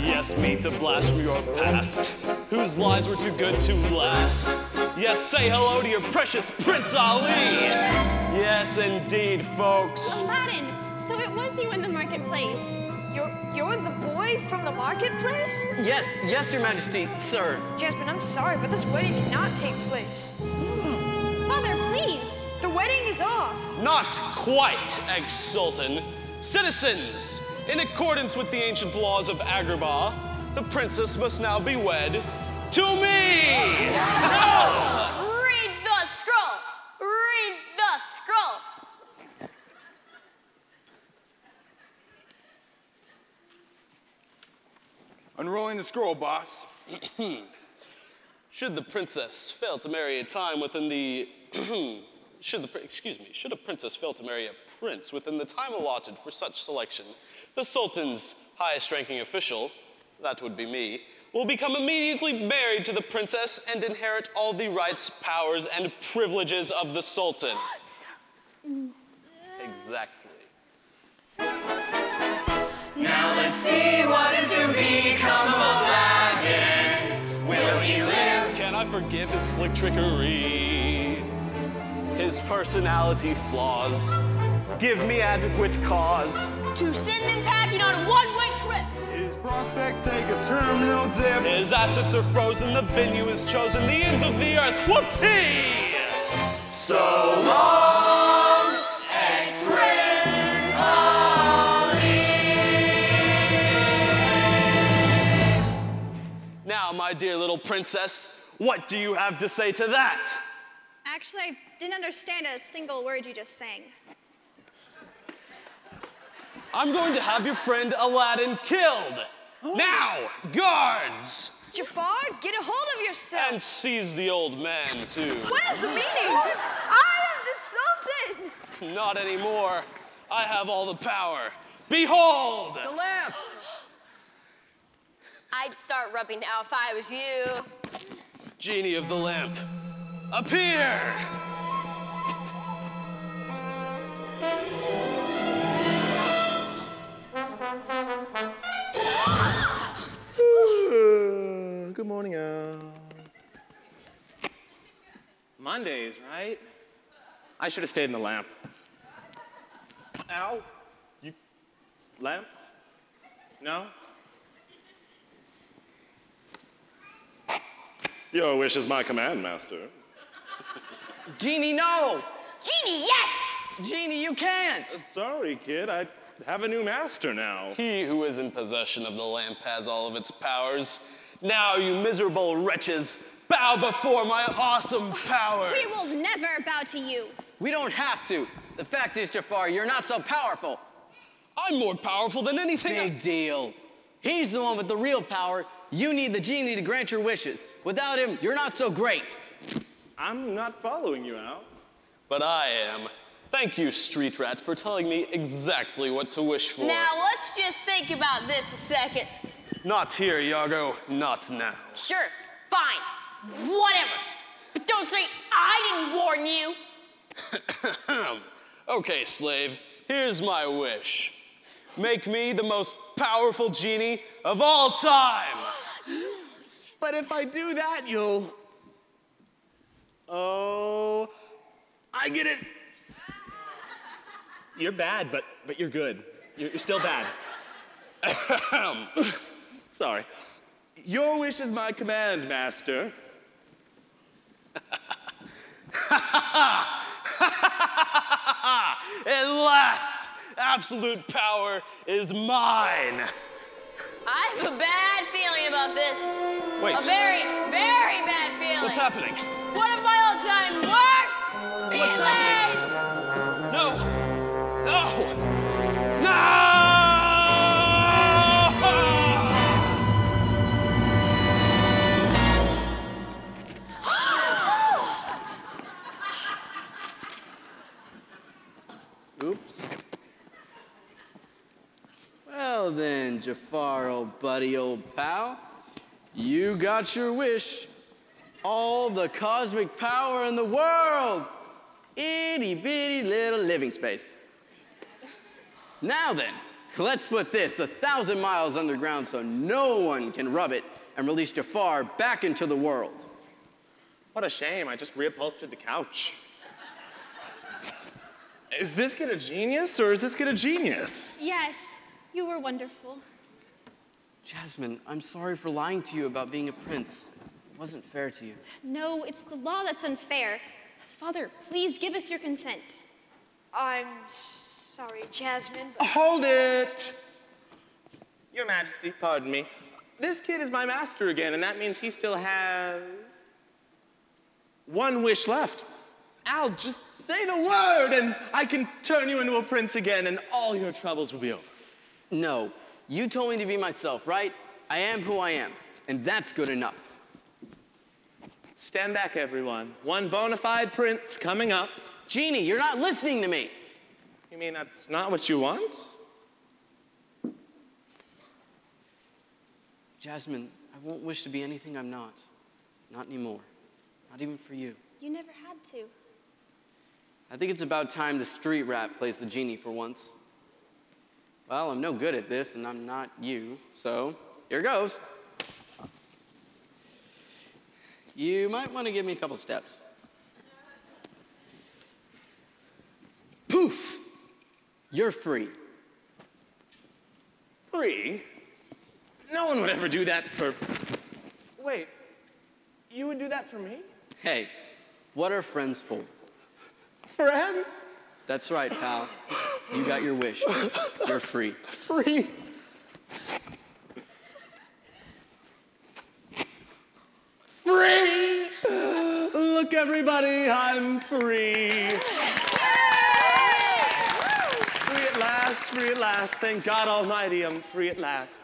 Yes, meet to blast from your past, whose lies were too good to last. Yes, say hello to your precious Prince Ali. Yes, indeed, folks. Aladdin, so it was you in the marketplace. You're the boy from the marketplace? Yes, your majesty, sir. Jasmine, I'm sorry, but this wedding did not take place. Father, please. The wedding is off. Not quite, ex-sultan. Citizens, in accordance with the ancient laws of Agrabah, the princess must now be wed to me! Read the scroll! Read the scroll! Unrolling the scroll, boss. Should the princess fail to marry a time within the... should a princess fail to marry a prince within the time allotted for such selection, the sultan's highest-ranking official, that would be me, will become immediately married to the princess and inherit all the rights, powers, and privileges of the sultan. Exactly. Now let's see what is to become of Aladdin. Will he live? Can I forgive his slick trickery? His personality flaws give me adequate cause To send him packing on a one-way trip! His prospects take a terminal dip. His assets are frozen, the venue is chosen, the ends of the earth, whoopee! So long, ex-Prince Ali. Now, my dear little princess, what do you have to say to that? Actually, I didn't understand a single word you just sang. I'm going to have your friend Aladdin killed. Now, guards! Jafar, get a hold of yourself. And seize the old man, too. What is the meaning? I am the Sultan. Not anymore. I have all the power. Behold! The lamp! I'd start rubbing now if I was you. Genie of the lamp, appear! Good morning, Al. Mondays, right? I should have stayed in the lamp. Al? You... lamp? No? Your wish is my command, master. Genie, no! Genie, yes! Genie, you can't! Sorry, kid. I have a new master now. He who is in possession of the lamp has all of its powers. Now, you miserable wretches, bow before my awesome powers. We will never bow to you. We don't have to. The fact is, Jafar, you're not so powerful. I'm more powerful than anything. Big deal. He's the one with the real power. You need the genie to grant your wishes. Without him, you're not so great. I'm not following you, Al. But I am. Thank you, Street Rat, for telling me exactly what to wish for. Now, let's just think about this a second. Not here, Iago. Not now. Sure, fine, whatever. But don't say I didn't warn you. Okay, slave, here's my wish. Make me the most powerful genie of all time. But if I do that, you'll... Oh, I get it. You're bad, but you're good. You're still bad. Sorry. Your wish is my command, master. At last, absolute power is mine. I have a bad feeling about this. Wait. A very, very bad feeling. What's happening? One of my all-time worst What's feelings. happening? No! No! No! Oops. Well then, Jafar, old buddy, old pal, you got your wish. All the cosmic power in the world. Itty bitty little living space. Now then, let's put this 1,000 miles underground so no one can rub it and release Jafar back into the world. What a shame. I just reupholstered the couch. Is this kid a genius or is this kid a genius? Yes, you were wonderful. Jasmine, I'm sorry for lying to you about being a prince. It wasn't fair to you. No, it's the law that's unfair. Father, please give us your consent. I'm sorry, Jasmine, but Hold it! Your Majesty, pardon me. This kid is my master again, and that means he still has one wish left. Al, just say the word, and I can turn you into a prince again, and all your troubles will be over. No, you told me to be myself, right? I am who I am, and that's good enough. Stand back, everyone. One bona fide prince coming up. Genie, you're not listening to me. You mean that's not what you want? Jasmine, I won't wish to be anything I'm not. Not anymore. Not even for you. You never had to. I think it's about time the street rat plays the genie for once. Well, I'm no good at this, and I'm not you, so here goes. You might want to give me a couple steps. Poof! You're free. Free? No one would ever do that for... Wait, you would do that for me? Hey, what are friends for? Friends? That's right, pal. You got your wish. You're free. Free? Free! Look, everybody, I'm free. Free at last, free at last. Thank God Almighty, I'm free at last.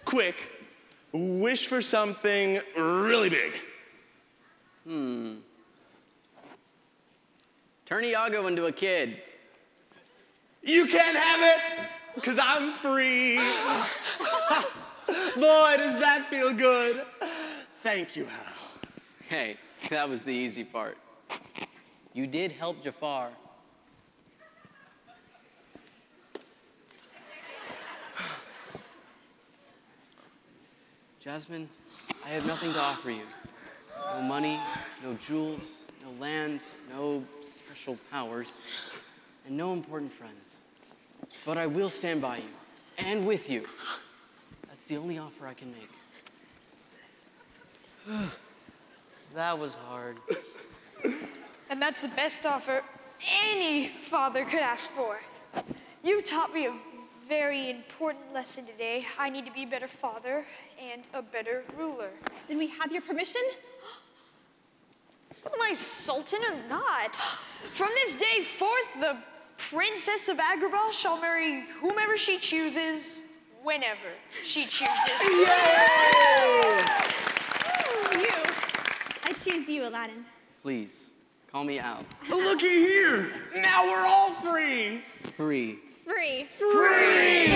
Quick, wish for something really big. Turn Iago into a kid. You can't have it, because I'm free. Boy, does that feel good. Thank you, Al. Hey, that was the easy part. You did help Jafar. Jasmine, I have nothing to offer you. No money, no jewels, no land, no special powers, and no important friends. But I will stand by you, and with you. That's the only offer I can make. That was hard. And that's the best offer any father could ask for. You taught me a very important lesson today. I need to be a better father and a better ruler. Then we have your permission? Am I sultan or not? From this day forth, the Princess of Agrabah shall marry whomever she chooses, whenever she chooses. Yay! You. I choose you, Aladdin. Please, call me out. Oh, looky here! Now we're all free! Free. Free. Free!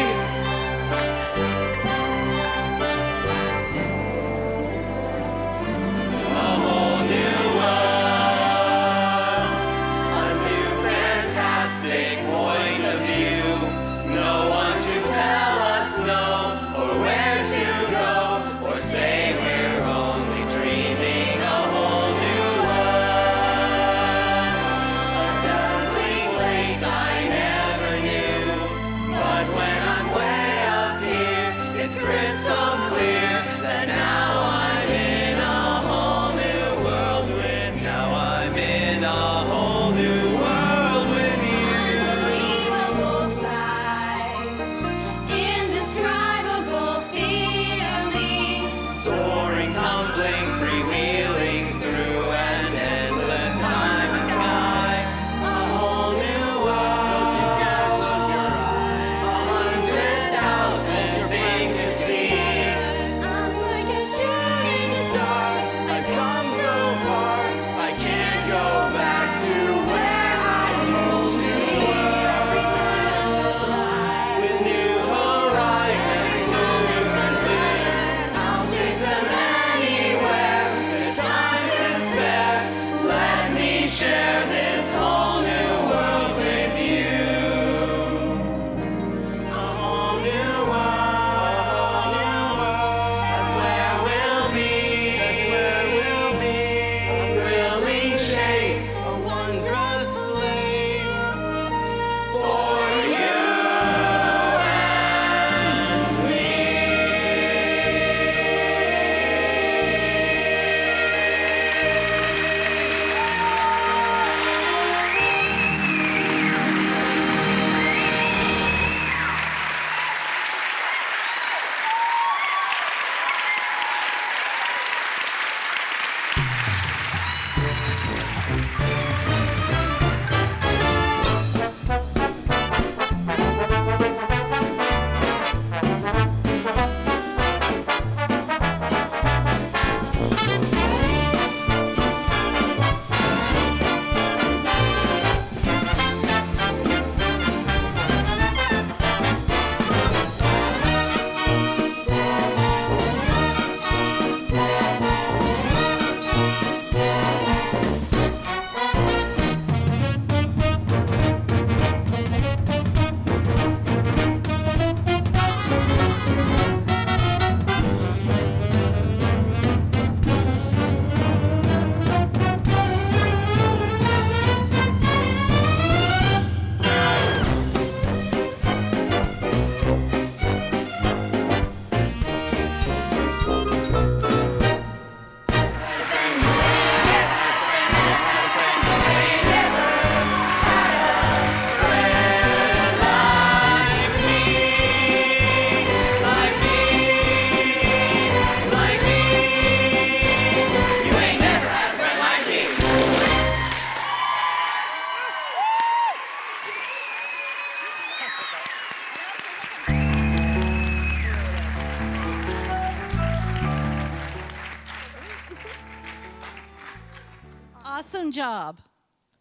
Awesome job.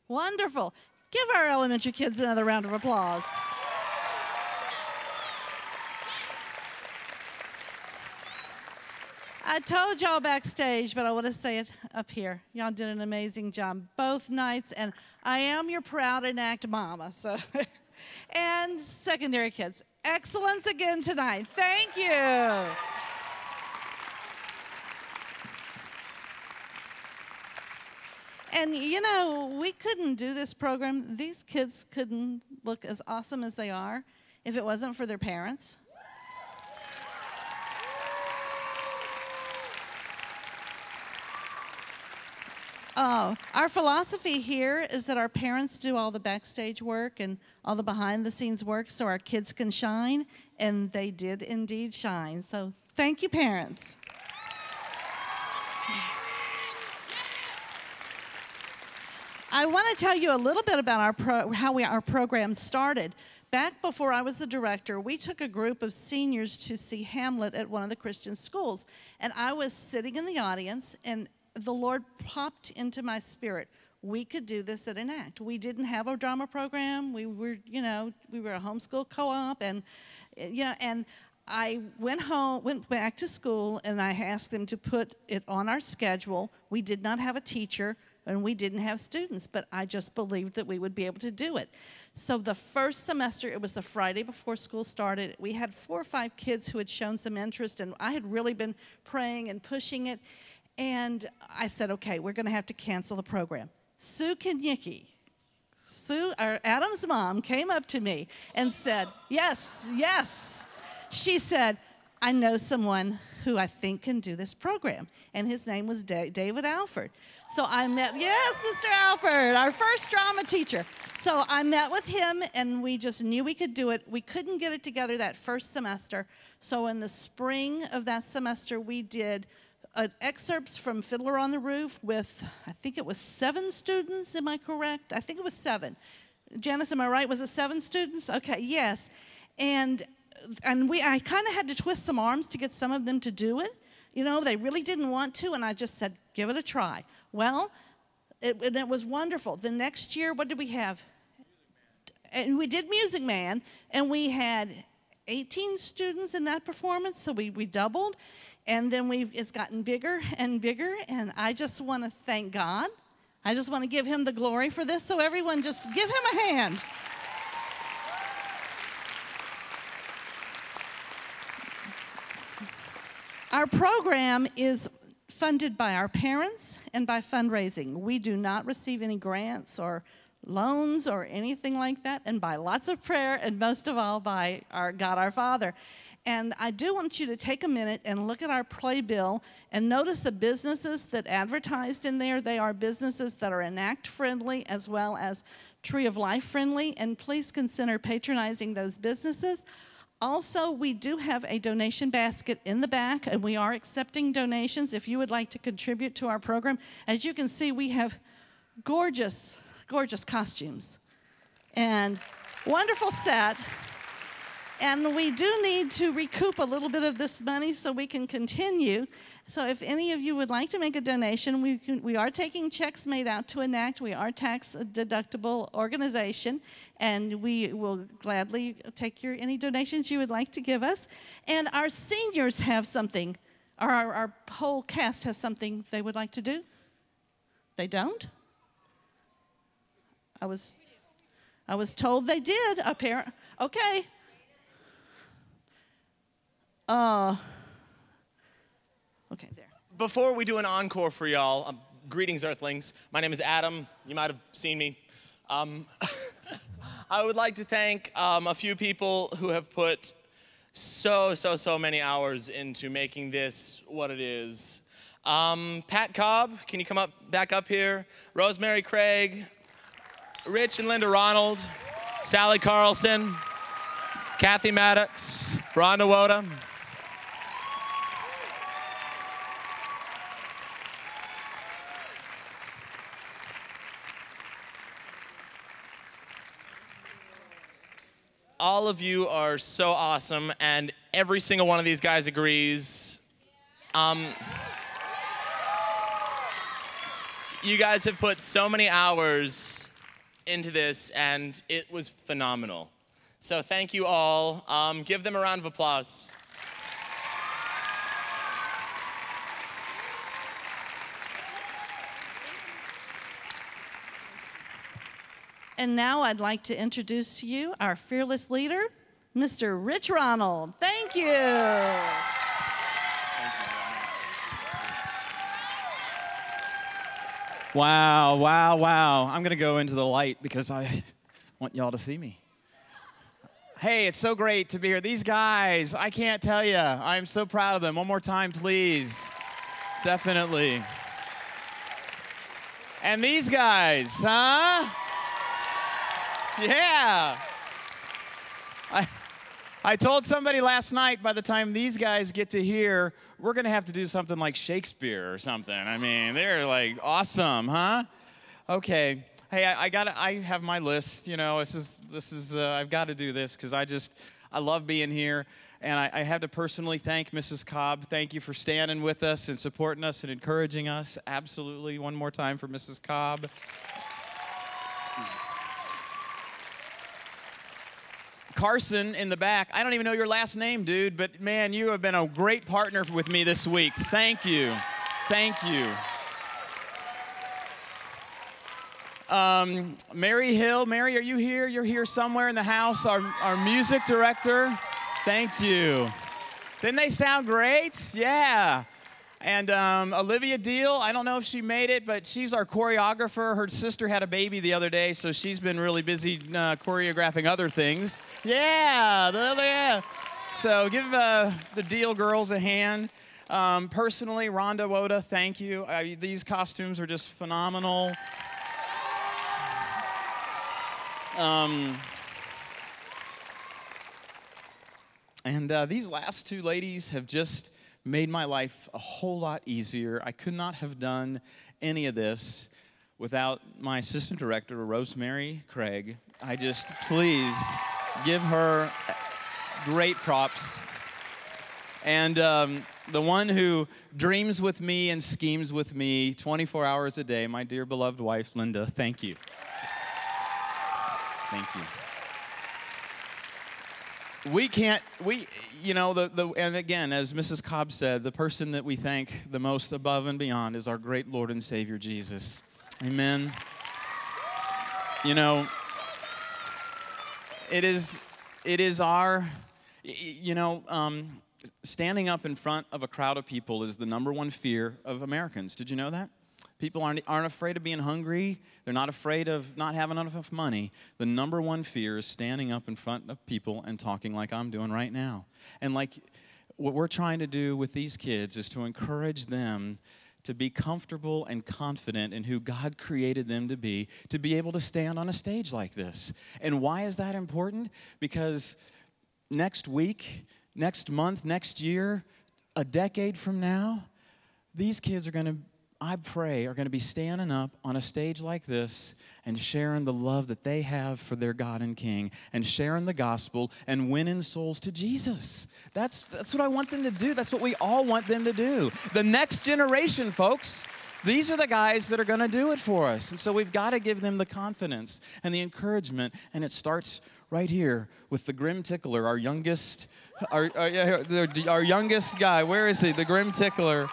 Wonderful. Give our elementary kids another round of applause. I told y'all backstage, but I want to say it up here. Y'all did an amazing job both nights, and I am your proud ENAACT mama. So, and secondary kids, excellence again tonight. Thank you. And you know, we couldn't do this program. These kids couldn't look as awesome as they are if it wasn't for their parents. Our philosophy here is that our parents do all the backstage work and all the behind-the-scenes work so our kids can shine, and they did indeed shine. So thank you, parents. I want to tell you a little bit about how our program started. Back before I was the director, we took a group of seniors to see Hamlet at one of the Christian schools. And I was sitting in the audience, and the Lord popped into my spirit. We could do this at ENAACT. We didn't have a drama program. We were a homeschool co-op, and I went back to school, and I asked them to put it on our schedule. We did not have a teacher, and we didn't have students, but I just believed that we would be able to do it. So the first semester, it was the Friday before school started. We had 4 or 5 kids who had shown some interest, and I had really been praying and pushing it. And I said, okay, we're going to have to cancel the program. Sue Kenicki, Adam's mom, came up to me and said, yes. She said, I know someone who I think can do this program. And his name was David Alford. So I met, yes, Mr. Alford, our first drama teacher. So I met with him, and we just knew we could do it. We couldn't get it together that first semester. So in the spring of that semester, we did excerpts from Fiddler on the Roof with, I think it was 7 students, am I correct? I think it was 7. Janice, am I right? Was it 7 students? Okay, yes. And I kind of had to twist some arms to get some of them to do it. You know, they really didn't want to, and I just said, give it a try. Well, it was wonderful. The next year, what did we have? And we did Music Man, and we had 18 students in that performance, so we doubled. And then it's gotten bigger and bigger, and I just want to thank God. I just want to give him the glory for this, so everyone just give him a hand. Our program is funded by our parents and by fundraising. We do not receive any grants or loans or anything like that, and by lots of prayer, and most of all by our God our Father. And I do want you to take a minute and look at our playbill and notice the businesses that advertised in there. They are businesses that are ENAACT friendly as well as Tree of Life friendly, and please consider patronizing those businesses. Also, we do have a donation basket in the back, and we are accepting donations if you would like to contribute to our program. As you can see, we have gorgeous, gorgeous costumes and wonderful set. And we do need to recoup a little bit of this money so we can continue. So if any of you would like to make a donation, we are taking checks made out to ENAACT. We are a tax-deductible organization, and we will gladly take any donations you would like to give us. And our seniors have something, or our whole cast has something they would like to do. They don't? I was told they did. Apparently, okay. Okay, there. Before we do an encore for y'all, greetings, Earthlings. My name is Adam. You might have seen me. I would like to thank a few people who have put so many hours into making this what it is. Pat Cobb, can you come back up here? Rosemary Craig, Rich and Linda Ronald, Sally Carlson, Kathy Maddox, Rhonda Woda. All of you are so awesome, and every single one of these guys agrees. You guys have put so many hours into this, and it was phenomenal. So thank you all. Give them a round of applause. And now I'd like to introduce to you our fearless leader, Mr. Rich Ronald. Thank you. Wow, wow, wow. I'm going to go into the light because I want y'all to see me. Hey, it's so great to be here. These guys, I can't tell you. I'm so proud of them. One more time, please. Definitely. And these guys, huh? Yeah. I told somebody last night, by the time these guys get to here, we're going to have to do something like Shakespeare or something. I mean, they're like awesome, huh? Okay. Hey, I have my list. You know, I've got to do this because I love being here. And I have to personally thank Mrs. Cobb. Thank you for standing with us and supporting us and encouraging us. Absolutely. One more time for Mrs. Cobb. Carson in the back, I don't even know your last name, dude, but man, you have been a great partner with me this week. Thank you. Thank you. Mary Hill, Mary, are you here? You're here somewhere in the house. Our music director, thank you. Didn't they sound great? Yeah. And Olivia Deal, I don't know if she made it, but she's our choreographer. Her sister had a baby the other day, so she's been really busy choreographing other things. Yeah. So give the Deal girls a hand. Personally, Rhonda Woda, thank you. These costumes are just phenomenal. And these last two ladies have just made my life a whole lot easier. I could not have done any of this without my assistant director, Rosemary Craig. Please give her great props. And the one who dreams with me and schemes with me 24 hours a day, my dear beloved wife, Linda, thank you. Thank you. And again, as Mrs. Cobb said, the person that we thank the most above and beyond is our great Lord and Savior, Jesus. Amen. You know, it is our, standing up in front of a crowd of people is the #1 fear of Americans. Did you know that? People aren't afraid of being hungry. They're not afraid of not having enough money. The #1 fear is standing up in front of people and talking like I'm doing right now. And like what we're trying to do with these kids is to encourage them to be comfortable and confident in who God created them to be able to stand on a stage like this. And why is that important? Because next week, next month, next year, a decade from now, these kids are going to, I pray, are going to be standing up on a stage like this and sharing the love that they have for their God and King and sharing the gospel and winning souls to Jesus. That's what I want them to do. That's what we all want them to do. The next generation, folks, these are the guys that are going to do it for us. And so we've got to give them the confidence and the encouragement, and it starts right here with the Grim Tickler, our youngest guy. Where is he? The Grim Tickler.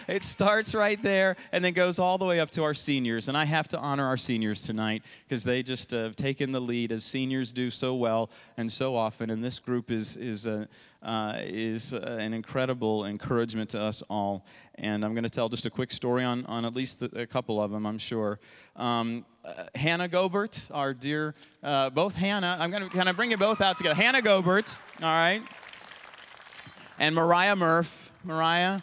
It starts right there and then goes all the way up to our seniors. And I have to honor our seniors tonight because they just have taken the lead, as seniors do so well and so often. And this group is an incredible encouragement to us all. And I'm going to tell just a quick story on at least a couple of them, I'm sure. Hannah Gobert, our dear, both Hannah, I'm going to kind of bring you both out together. Hannah Gobert, all right, and Mariah Murph. Mariah,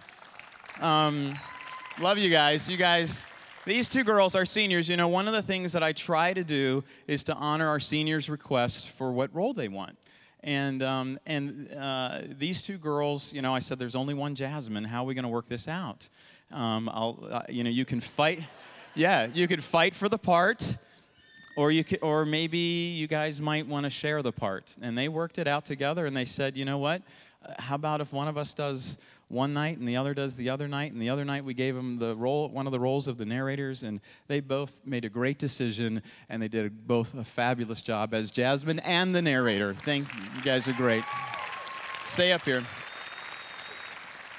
love you guys. You guys, these two girls are seniors. You know, one of the things that I try to do is to honor our seniors' request for what role they want. And these two girls, you know, I said there's only one Jasmine. How are we going to work this out? You can fight. Yeah, you could fight for the part, or maybe you guys might want to share the part. And they worked it out together, and they said, you know what? How about if one of us does one night and the other does the other night, and the other night we gave them one of the roles of the narrators, and they both made a great decision, and they did both a fabulous job as Jasmine and the narrator. Thank you. You guys are great. Stay up here.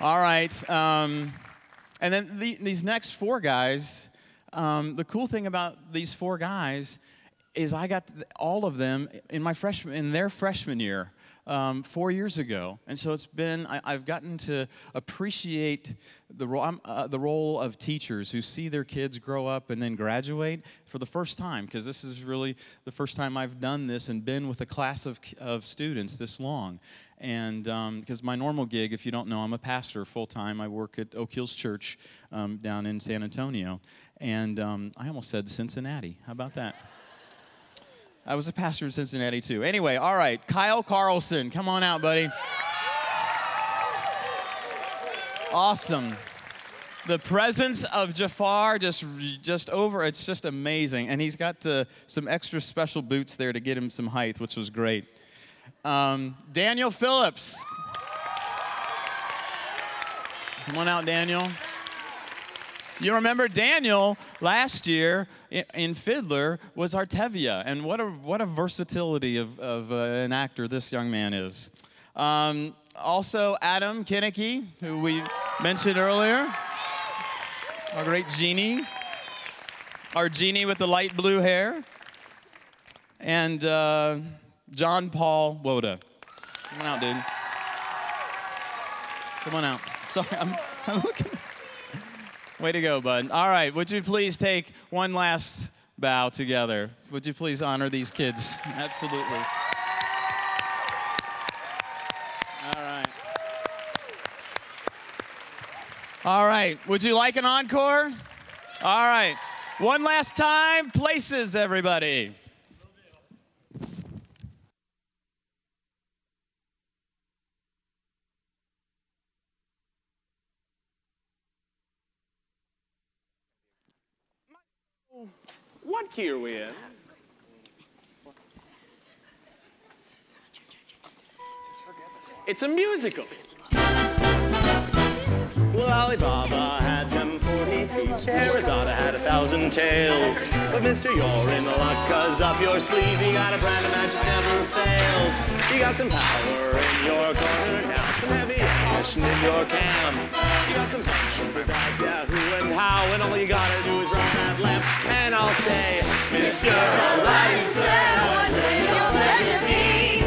All right. And then these next four guys, the cool thing about these four guys is I got all of them in their freshman year 4 years ago. And so it's been, I've gotten to appreciate the role of teachers who see their kids grow up and then graduate for the first time, because this is really the first time I've done this and been with a class of students this long. And because my normal gig, if you don't know, I'm a pastor full-time. I work at Oak Hills Church down in San Antonio. And I almost said Cincinnati. How about that? I was a pastor in Cincinnati, too. Anyway, all right, Kyle Carlson. Come on out, buddy. Awesome. The presence of Jafar just over, it's just amazing. And he's got some extra special boots there to get him some height, which was great. Daniel Phillips. Come on out, Daniel. You remember Daniel last year in Fiddler was Artevia, and what a versatility of an actor this young man is. Also, Adam Kinnicky, who we mentioned earlier, our great genie, our genie with the light blue hair, and John Paul Woda. Come on out, dude. Come on out. Sorry, I'm looking. Way to go, bud. All right, would you please take one last bow together? Would you please honor these kids? Absolutely. All right. All right, would you like an encore? All right, one last time, places, everybody. What key are we in? It's a musical. Well, Alibaba had them 40 feet. Scheherazade had 1,000 tails. But mister, you're in luck, 'cause up your sleeve you got a brand of magic never fails. You got some power in your corner now, some heavy ammunition in your cam. You got some tension besides, yeah, who and how, and all you gotta do is run that lamp. And I'll say, Mr. Aladdin, sir, what will your pleasure be?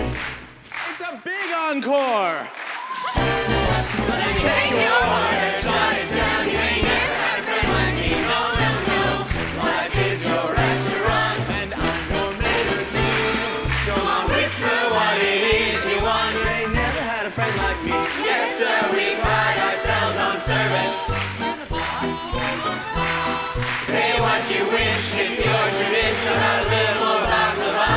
It's a big encore. But I take your word, jot it down, you ain't never had a friend like me. No, no, no, life is your restaurant, and I'm your maitre d'. Come on, whisper what it is you want. You ain't never had a friend like me. Yes, sir, we pride ourselves on service. Say what you wish, it's your tradition. Not a little baklava.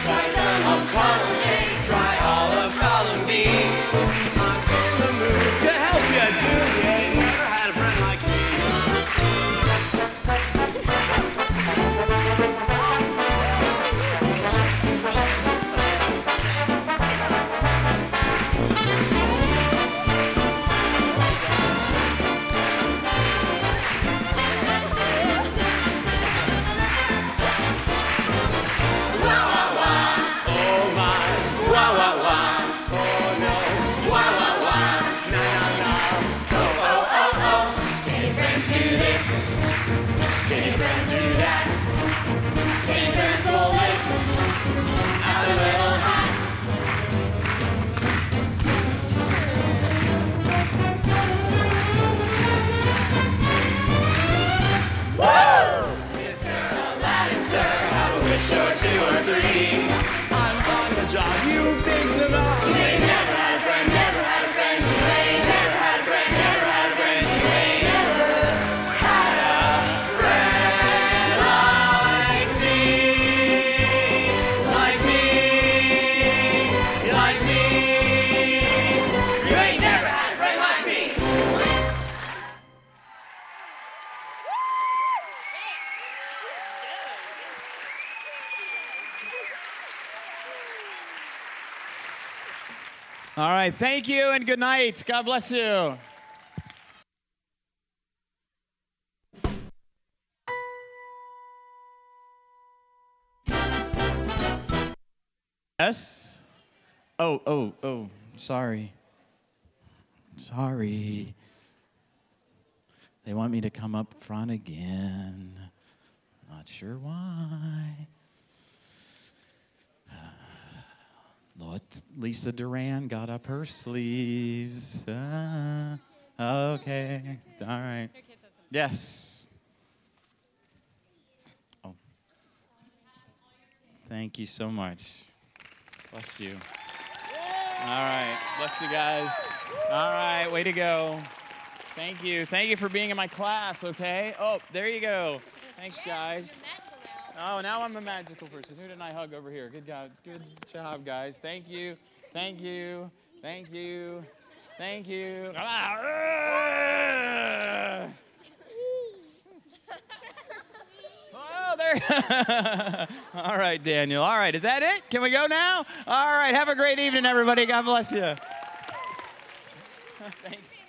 Try some of column A, try all of column B. I'm in the mood to help you, dude. You ain't never had a friend like me. All right, thank you and good night. God bless you. Yes? Oh, sorry. Sorry. They want me to come up front again. Not sure why. Lisa Duran got up her sleeves. Okay. All right. Yes. Oh. Thank you so much. Bless you. All right. Bless you guys. All right. Way to go. Thank you. Thank you for being in my class, okay? Oh, there you go. Thanks, guys. Oh, now I'm a magical person. Who didn't I hug over here? Good job. Good job, guys. Thank you. Thank you. Thank you. Thank you. Oh, there. All right, Daniel. All right, is that it? Can we go now? All right, have a great evening, everybody. God bless you. Thanks.